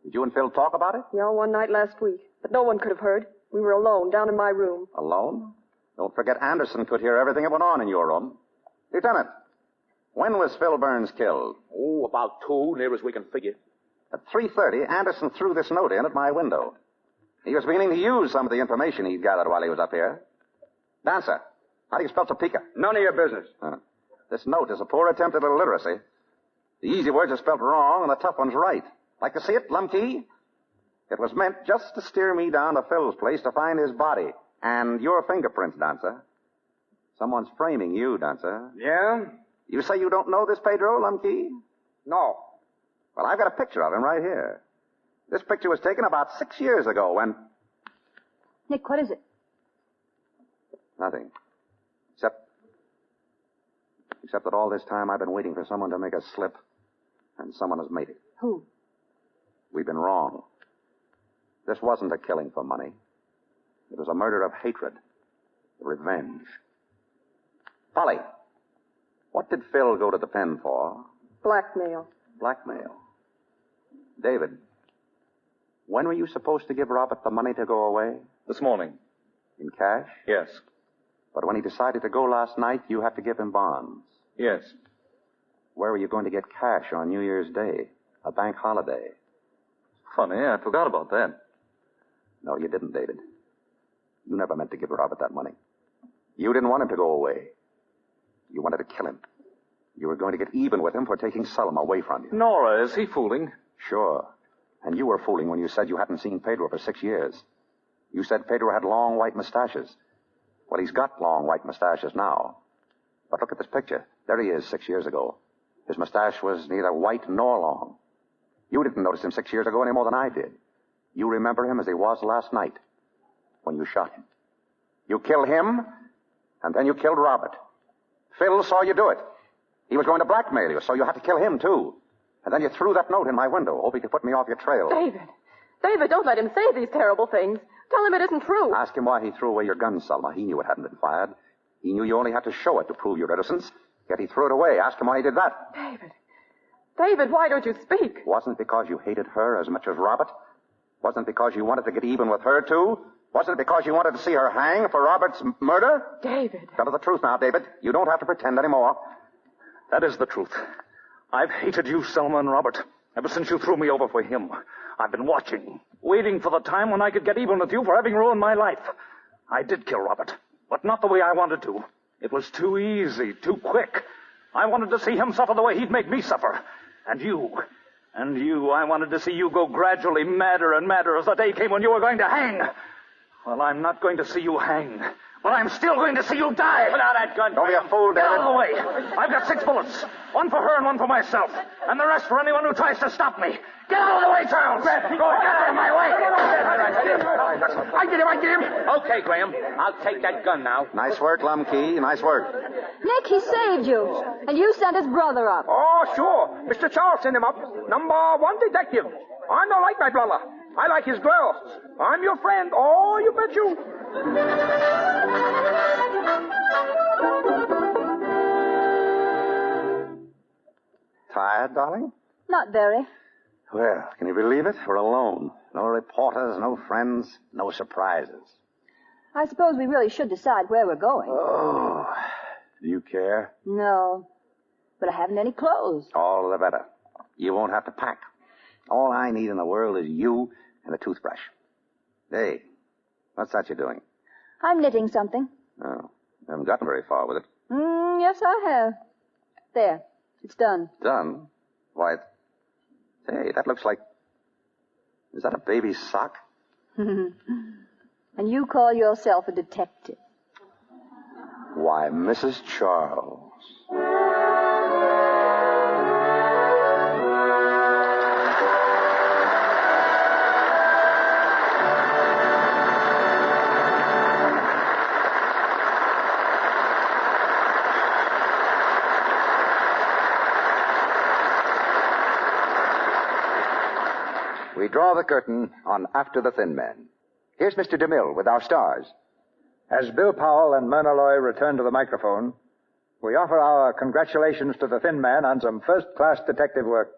Did you and Phil talk about it? Yeah, one night last week. But no one could have heard. We were alone, down in my room. Alone? Don't forget Anderson could hear everything that went on in your room. Lieutenant, when was Phil Burns killed? Oh, about 2, near as we can figure. At 3:30, Anderson threw this note in at my window. He was beginning to use some of the information he'd gathered while he was up here. Dancer, how do you spell Topeka? None of your business. This note is a poor attempt at illiteracy. The easy words are spelled wrong and the tough ones right. Like to see it, Lumkey? It was meant just to steer me down to Phil's place to find his body. And your fingerprints, Dancer. Someone's framing you, Dancer. Yeah? You say you don't know this Pedro, Lumkey? No. Well, I've got a picture of him right here. This picture was taken about 6 years ago when... Nick, what is it? Nothing. Except that all this time I've been waiting for someone to make a slip. And someone has made it. Who? We've been wrong. This wasn't a killing for money. It was a murder of hatred. Revenge. Polly, what did Phil go to the pen for? Blackmail. Blackmail. David, when were you supposed to give Robert the money to go away? This morning. In cash? Yes. But when he decided to go last night, you had to give him bonds. Yes. Where were you going to get cash on New Year's Day? A bank holiday. Funny, I forgot about that. No, you didn't, David. You never meant to give Robert that money. You didn't want him to go away. You wanted to kill him. You were going to get even with him for taking Selma away from you. Nora, is he fooling? Sure. And you were fooling when you said you hadn't seen Pedro for 6 years. You said Pedro had long white mustaches. Well, he's got long white mustaches now. But look at this picture. There he is 6 years ago. His mustache was neither white nor long. You didn't notice him 6 years ago any more than I did. You remember him as he was last night when you shot him. You killed him, and then you killed Robert. Phil saw you do it. He was going to blackmail you, so you had to kill him, too. And then you threw that note in my window, hoping to put me off your trail. David, don't let him say these terrible things. Tell him it isn't true. Ask him why he threw away your gun, Selma. He knew it hadn't been fired. He knew you only had to show it to prove your innocence, yet he threw it away. Ask him why he did that. David, why don't you speak? Wasn't it because you hated her as much as Robert? Wasn't it because you wanted to get even with her, too? Wasn't it because you wanted to see her hang for Robert's murder? David. Tell her the truth now, David. You don't have to pretend anymore. That is the truth. I've hated you, Selma and Robert, ever since you threw me over for him. I've been watching, waiting for the time when I could get even with you for having ruined my life. I did kill Robert, but not the way I wanted to. It was too easy, too quick. I wanted to see him suffer the way he'd make me suffer. And you, I wanted to see you go gradually madder and madder as the day came when you were going to hang. Well, I'm not going to see you hang. But I'm still going to see you die. Put out that gun. Don't be a fool, David. Get out of the way. I've got 6 bullets. One for her and one for myself. And the rest for anyone who tries to stop me. Get out of the way, Charles. Get out of my way. I get him. Okay, Graham. I'll take that gun now. Nice work, Lumkey. Nice work. Nick, he saved you. And you sent his brother up. Oh, sure. Mr. Charles sent him up. #1 detective. I don't like my brother. I like his girls. I'm your friend. Oh, you bet you. Tired, darling? Not very. Well, can you believe it? We're alone. No reporters, no friends, no surprises. I suppose we really should decide where we're going. Oh, do you care? No, but I haven't any clothes. All the better. You won't have to pack. All I need in the world is you and a toothbrush. Hey, what's that you're doing? I'm knitting something. Oh, I haven't gotten very far with it. Yes, I have. There, it's done. Done? Why, hey, that looks like... Is that a baby's sock? And you call yourself a detective. Why, Mrs. Charles. We draw the curtain on After the Thin Men. Here's Mr. DeMille with our stars. As Bill Powell and Myrna return to the microphone, we offer our congratulations to the Thin Man on some first-class detective work.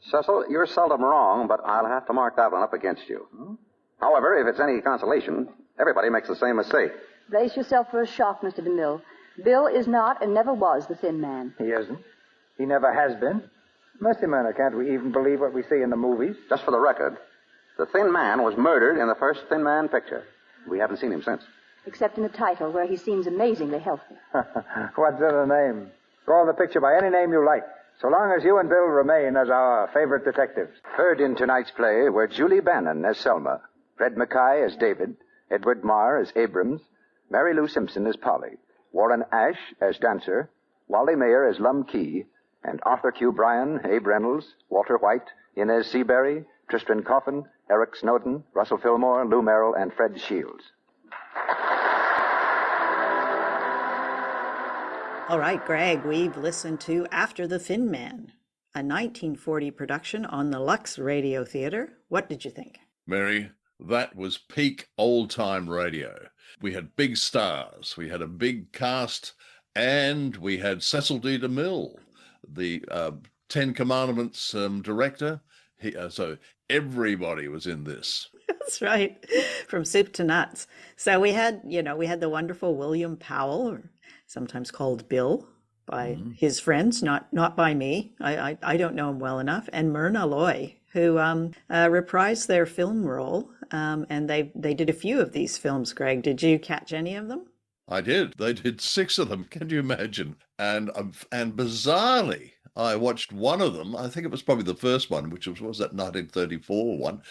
Cecil, you're seldom wrong, but I'll have to mark that one up against you. However, if it's any consolation, everybody makes the same mistake. Brace yourself for a shock, Mr. DeMille. Bill is not and never was the Thin Man. He isn't. He never has been. Mercy, Myrna, can't we even believe what we see in the movies? Just for the record, the Thin Man was murdered in the first Thin Man picture. We haven't seen him since. Except in the title, where he seems amazingly healthy. What's in a name? Call the picture by any name you like, so long as you and Bill remain as our favorite detectives. Heard in tonight's play were Julie Bannon as Selma, Fred Mackay as David, Edward Marr as Abrams, Mary Lou Simpson as Polly, Warren Ash as Dancer, Wally Mayer as Lum Key, and Arthur Q. Bryan, Abe Reynolds, Walter White, Inez Seabury, Tristan Coffin, Eric Snowden, Russell Fillmore, Lou Merrill, and Fred Shields. All right, Greg, we've listened to After the Thin Man, a 1940 production on the Lux Radio Theatre. What did you think? Mary, that was peak old-time radio. We had big stars, we had a big cast, and we had Cecil B. DeMille, the Ten Commandments director. So everybody was in this. That's right, from soup to nuts. So we had the wonderful William Powell, or sometimes called Bill by his friends, not by me. I don't know him well enough. And Myrna Loy, who reprised their film role. And they did a few of these films, Greg. Did you catch any of them? I did. They did 6 of them. Can you imagine? And bizarrely, I watched one of them. I think it was probably the first one, which was that 1934 one,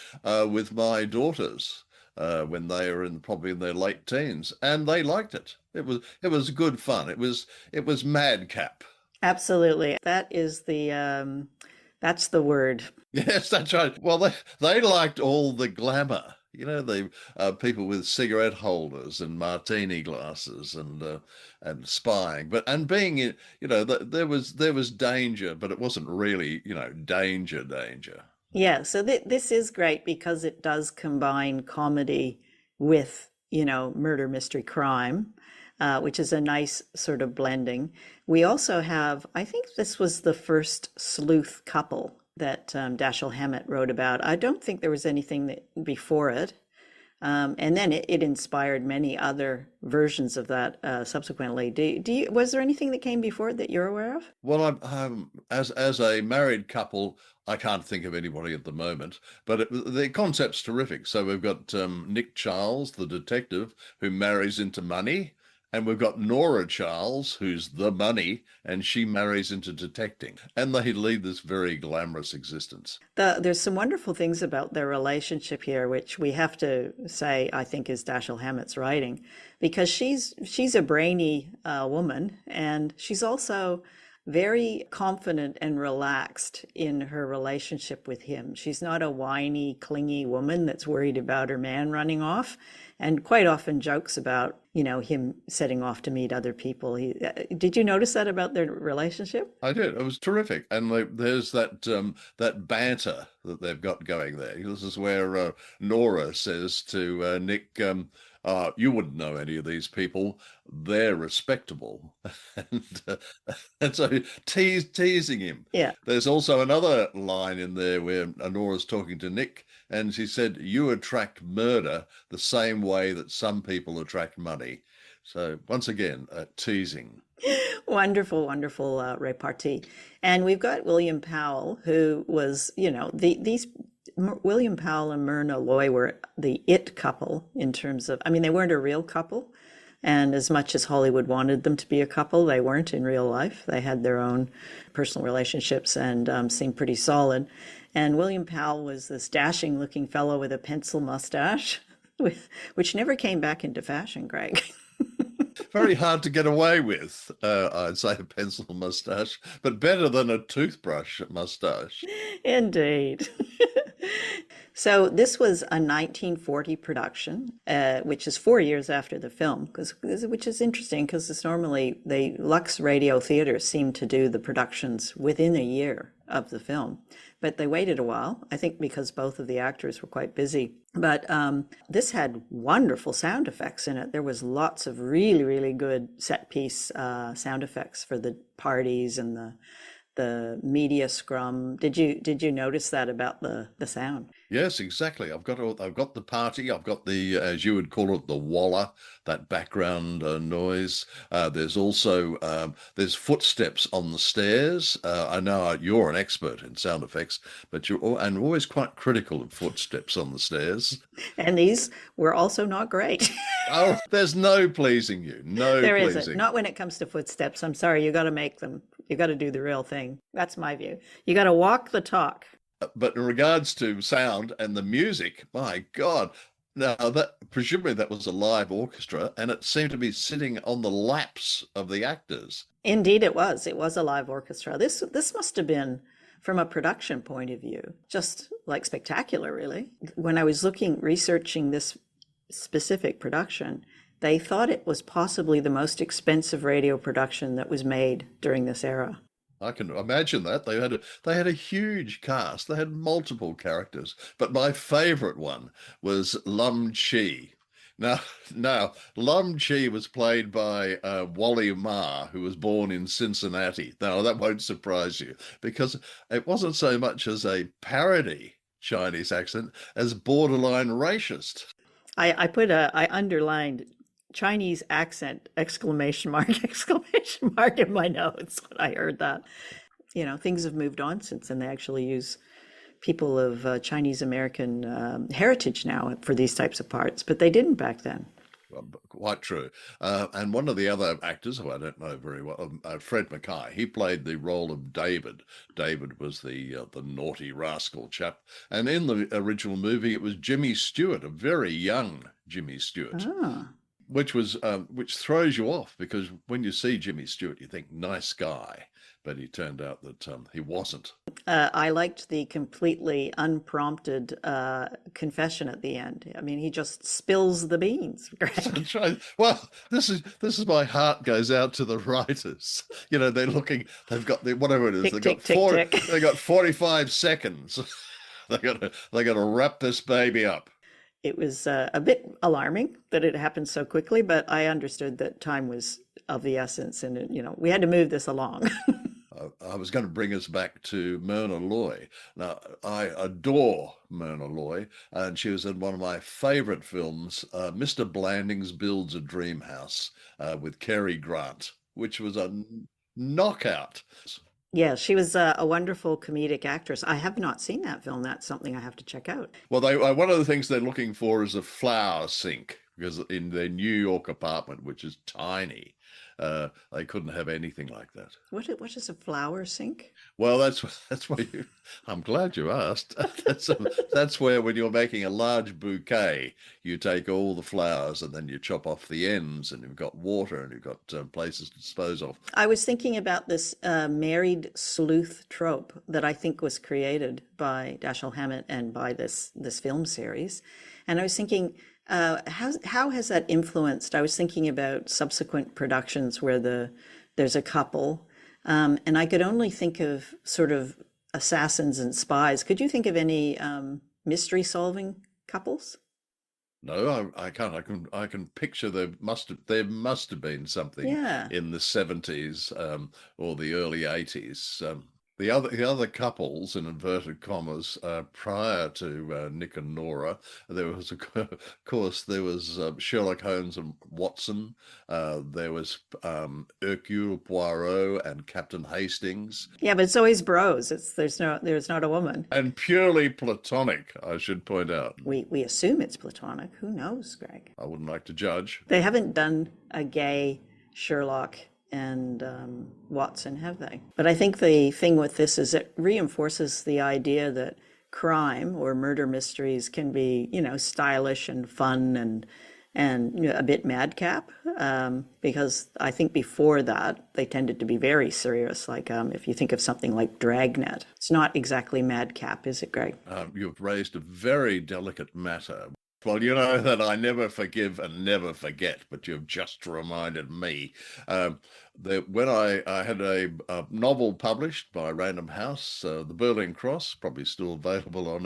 with my daughters when they were probably in their late teens, and they liked it. It was good fun. It was madcap. Absolutely. That is that's the word. Yes, that's right. Well, they liked all the glamour. You know, the people with cigarette holders and martini glasses and spying, and being, there was danger, but it wasn't really, danger. Yeah. So this is great because it does combine comedy with, murder, mystery, crime, which is a nice sort of blending. We also have, I think this was the first sleuth couple that Dashiell Hammett wrote about. I don't think there was anything before it. And then it inspired many other versions of that subsequently. Was there anything that came before it that you're aware of? Well, as a married couple, I can't think of anybody at the moment, but the concept's terrific. So we've got Nick Charles, the detective, who marries into money. And we've got Nora Charles, who's the money, and she marries into detecting. And they lead this very glamorous existence. There's some wonderful things about their relationship here, which we have to say, I think, is Dashiell Hammett's writing, because she's a brainy woman, and she's also very confident and relaxed in her relationship with him. She's not a whiny, clingy woman that's worried about her man running off, and quite often jokes about, him setting off to meet other people. Did you notice that about their relationship? I did. It was terrific. And there's that banter that they've got going there. This is where Nora says to Nick, you wouldn't know any of these people. They're respectable. and so teasing him. Yeah. There's also another line in there where Nora's talking to Nick, and she said, you attract murder the same way that some people attract money. So once again, teasing. Wonderful, wonderful repartee. And we've got William Powell, who was, William Powell and Myrna Loy were the it couple in terms of, they weren't a real couple. And as much as Hollywood wanted them to be a couple, they weren't in real life. They had their own personal relationships and seemed pretty solid. And William Powell was this dashing-looking fellow with a pencil mustache, which never came back into fashion, Greg. Very hard to get away with, I'd say, a pencil mustache, but better than a toothbrush mustache. Indeed. So this was a 1940 production, which is 4 years after the film, which is interesting because it's normally the Lux Radio Theatre seem to do the productions within a year of the film. But they waited a while, I think because both of the actors were quite busy. But this had wonderful sound effects in it. There was lots of really, really good set piece sound effects for the parties and the media scrum. Did you notice that about the sound? Yes, exactly. I've got the party. I've got the, as you would call it, the walla, that background noise. There's also there's footsteps on the stairs. I know you're an expert in sound effects, but you're always quite critical of footsteps on the stairs. And these were also not great. Oh, there's no pleasing you. No, there pleasing. isn't. Not when it comes to footsteps. I'm sorry. You got to make them. You got to do the real thing. That's my view. You got to walk the talk. But in regards to sound and the music, my God, now presumably that was a live orchestra, and it seemed to be sitting on the laps of the actors. Indeed, it was. It was a live orchestra. This must have been, from a production point of view, just like spectacular, really. When I was researching this specific production, they thought it was possibly the most expensive radio production that was made during this era. I can imagine that. They had a huge cast. They had multiple characters. But my favourite one was Lum Chi. Now, Lum Chi was played by Wally Ma, who was born in Cincinnati. Now, that won't surprise you, because it wasn't so much as a parody Chinese accent as borderline racist. I underlined Chinese accent, exclamation mark in my notes when I heard that. You know, things have moved on since, and they actually use people of Chinese American heritage now for these types of parts, but they didn't back then. Well, quite true. And one of the other actors, who I don't know very well, Fred Mackay, he played the role of David. David was the naughty rascal chap. And in the original movie, it was Jimmy Stewart, a very young Jimmy Stewart. Ah. Which throws you off, because when you see Jimmy Stewart, you think nice guy, but he turned out that he wasn't. I liked the completely unprompted confession at the end. I mean, he just spills the beans. That's right. Well, this is my heart goes out to the writers. You know, they've got whatever it is. They got 45 seconds. They got to wrap this baby up. It was a bit alarming that it happened so quickly, but I understood that time was of the essence, and we had to move this along. I was going to bring us back to Myrna Loy. Now, I adore Myrna Loy, and she was in one of my favourite films, Mr. Blandings Builds a Dream House, with Cary Grant, which was a knockout. Yeah, she was a wonderful comedic actress. I have not seen that film. That's something I have to check out. Well, one of the things they're looking for is a flower sink, because in their New York apartment, which is tiny, they couldn't have anything like that. What is a flower sink? Well, that's where I'm glad you asked. That's where, when you're making a large bouquet, you take all the flowers and then you chop off the ends, and you've got water and you've got places to dispose of. I was thinking about this married sleuth trope that I think was created by Dashiell Hammett and by this film series, and I was thinking, how has that influenced? I was thinking about subsequent productions where there's a couple, and I could only think of sort of assassins and spies. Could you think of any mystery solving couples? No, I can't. I can picture there must have been something in the 70s or the early 80s. The other couples, in inverted commas, prior to Nick and Nora, there was, of course, Sherlock Holmes and Watson. There was Hercule Poirot and Captain Hastings. Yeah, but it's always bros. There's not a woman. And purely platonic, I should point out. We assume it's platonic. Who knows, Greg? I wouldn't like to judge. They haven't done a gay Sherlock and Watson, have they? But I think the thing with this is it reinforces the idea that crime or murder mysteries can be, stylish and fun and a bit madcap, because I think before that they tended to be very serious. Like if you think of something like Dragnet, it's not exactly madcap, is it, Greg? You've raised a very delicate matter. Well, you know that I never forgive and never forget, but you've just reminded me. when I had a novel published by Random House, The Berlin Cross, probably still available on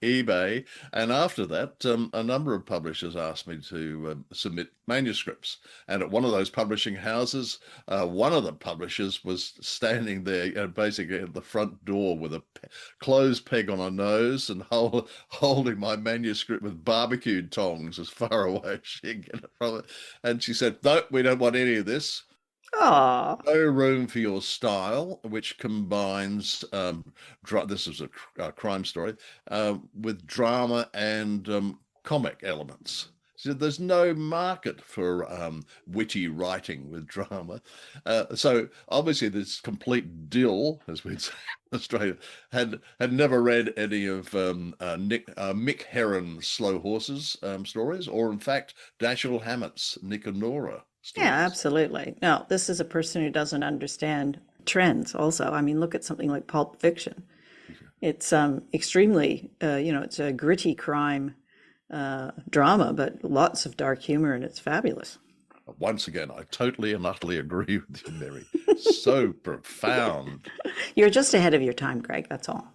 eBay. And after that, a number of publishers asked me to submit manuscripts. And at one of those publishing houses, one of the publishers was standing there, basically at the front door with a clothes peg on her nose and holding my manuscript with barbecue tongs as far away as she could get it from it. And she said, "No, we don't want any of this. Aww. No room for your style," which combines, this is a crime story, with drama and comic elements. So there's no market for witty writing with drama. So obviously this complete dill, as we'd say in Australia, had never read any of Mick Herron's Slow Horses stories, or in fact Dashiell Hammett's Nick and Nora stories. Yeah, absolutely. No, this is a person who doesn't understand trends also. I mean, look at something like Pulp Fiction. It's extremely, it's a gritty crime drama, but lots of dark humor, and it's fabulous. Once again, I totally and utterly agree with you, Mary. So profound. You're just ahead of your time, Greg, that's all.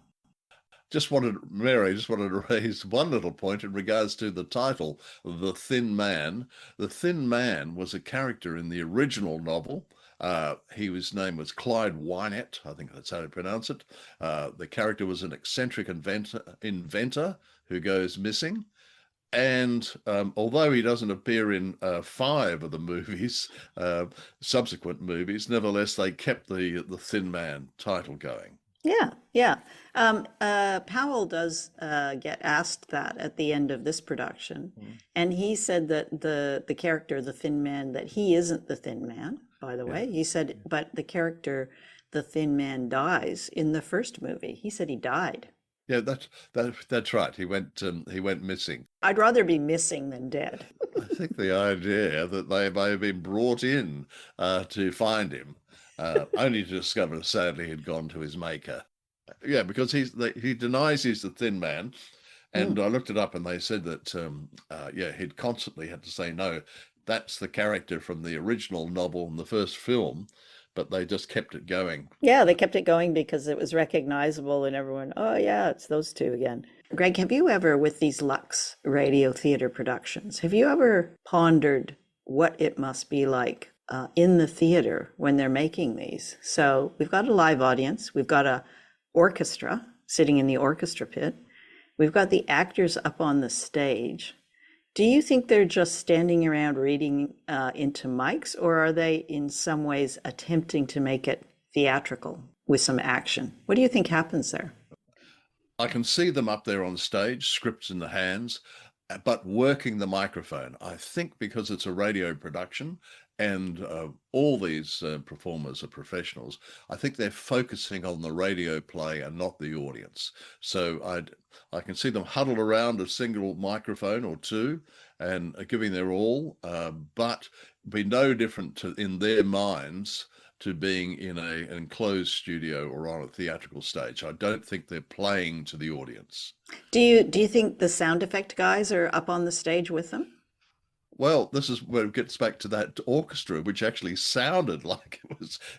Mary just wanted to raise one little point in regards to the title, The Thin Man. The Thin Man was a character in the original novel. His name was Clyde Wynette, I think that's how you pronounce it. The character was an eccentric inventor who goes missing. And although he doesn't appear in 5 of the movies, subsequent movies, nevertheless, they kept the Thin Man title going. Yeah. Powell does get asked that at the end of this production. And he said that the character, the Thin Man, that he isn't the Thin Man, by the way. He said, but the character, the Thin Man, dies in the first movie. He said he died. Yeah, that's right. He went missing. I'd rather be missing than dead. I think the idea that they may have been brought in to find him, only to discover, sadly, he'd gone to his maker. Yeah, because he denies he's the Thin Man, and I looked it up, and they said that he'd constantly had to say no. That's the character from the original novel and the first film. But they just kept it going. Yeah, they kept it going because it was recognizable and everyone, oh yeah, it's those two again. Greg, have you ever, with these Lux Radio Theatre productions, have you ever pondered what it must be like in the theater when they're making these? So we've got a live audience, we've got a orchestra sitting in the orchestra pit, we've got the actors up on the stage. Do you think they're just standing around reading into mics, or are they in some ways attempting to make it theatrical with some action? What do you think happens there? I can see them up there on stage, scripts in the hands, but working the microphone. I think because it's a radio production and all these performers are professionals, I think they're focusing on the radio play and not the audience. So I can see them huddled around a single microphone or two and giving their all, but be no different in their minds to being in an enclosed studio or on a theatrical stage. I don't think they're playing to the audience. Do you think the sound effect guys are up on the stage with them? Well, this is where it gets back to that orchestra, which actually sounded like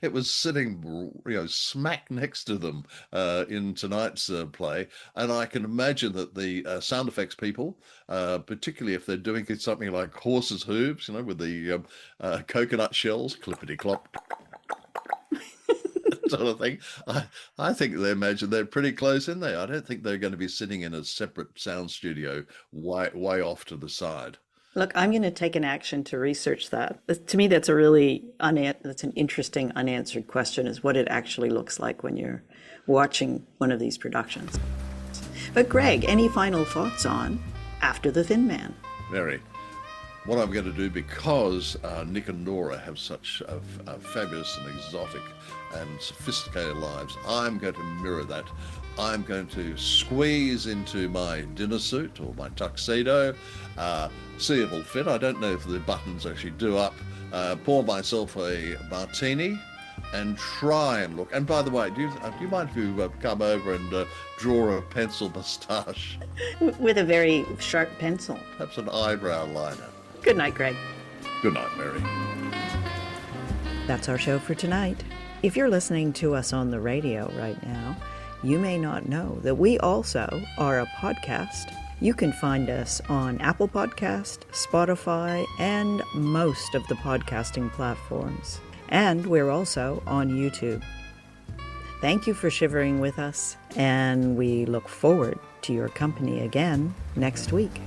it was sitting, smack next to them in tonight's play. And I can imagine that the sound effects people, particularly if they're doing something like horses' hooves, with the coconut shells, clippity-clop, sort of thing. I think they imagine they're pretty close in there. I don't think they're going to be sitting in a separate sound studio way off to the side. Look, I'm going to take an action to research that. To me, that's that's an interesting unanswered question, is what it actually looks like when you're watching one of these productions. But Greg, any final thoughts on After the Thin Man? Mary, what I'm going to do, because Nick and Nora have such fabulous and exotic and sophisticated lives, I'm going to mirror that. I'm going to squeeze into my dinner suit or my tuxedo, see if it'll fit. I don't know if the buttons actually do up. Pour myself a martini and try and look. And by the way, do you mind if you come over and draw a pencil moustache? With a very sharp pencil. Perhaps an eyebrow liner. Good night, Greg. Good night, Mary. That's our show for tonight. If you're listening to us on the radio right now, you may not know that we also are a podcast. You can find us on Apple Podcast, Spotify, and most of the podcasting platforms. And we're also on YouTube. Thank you for shivering with us, and we look forward to your company again next week.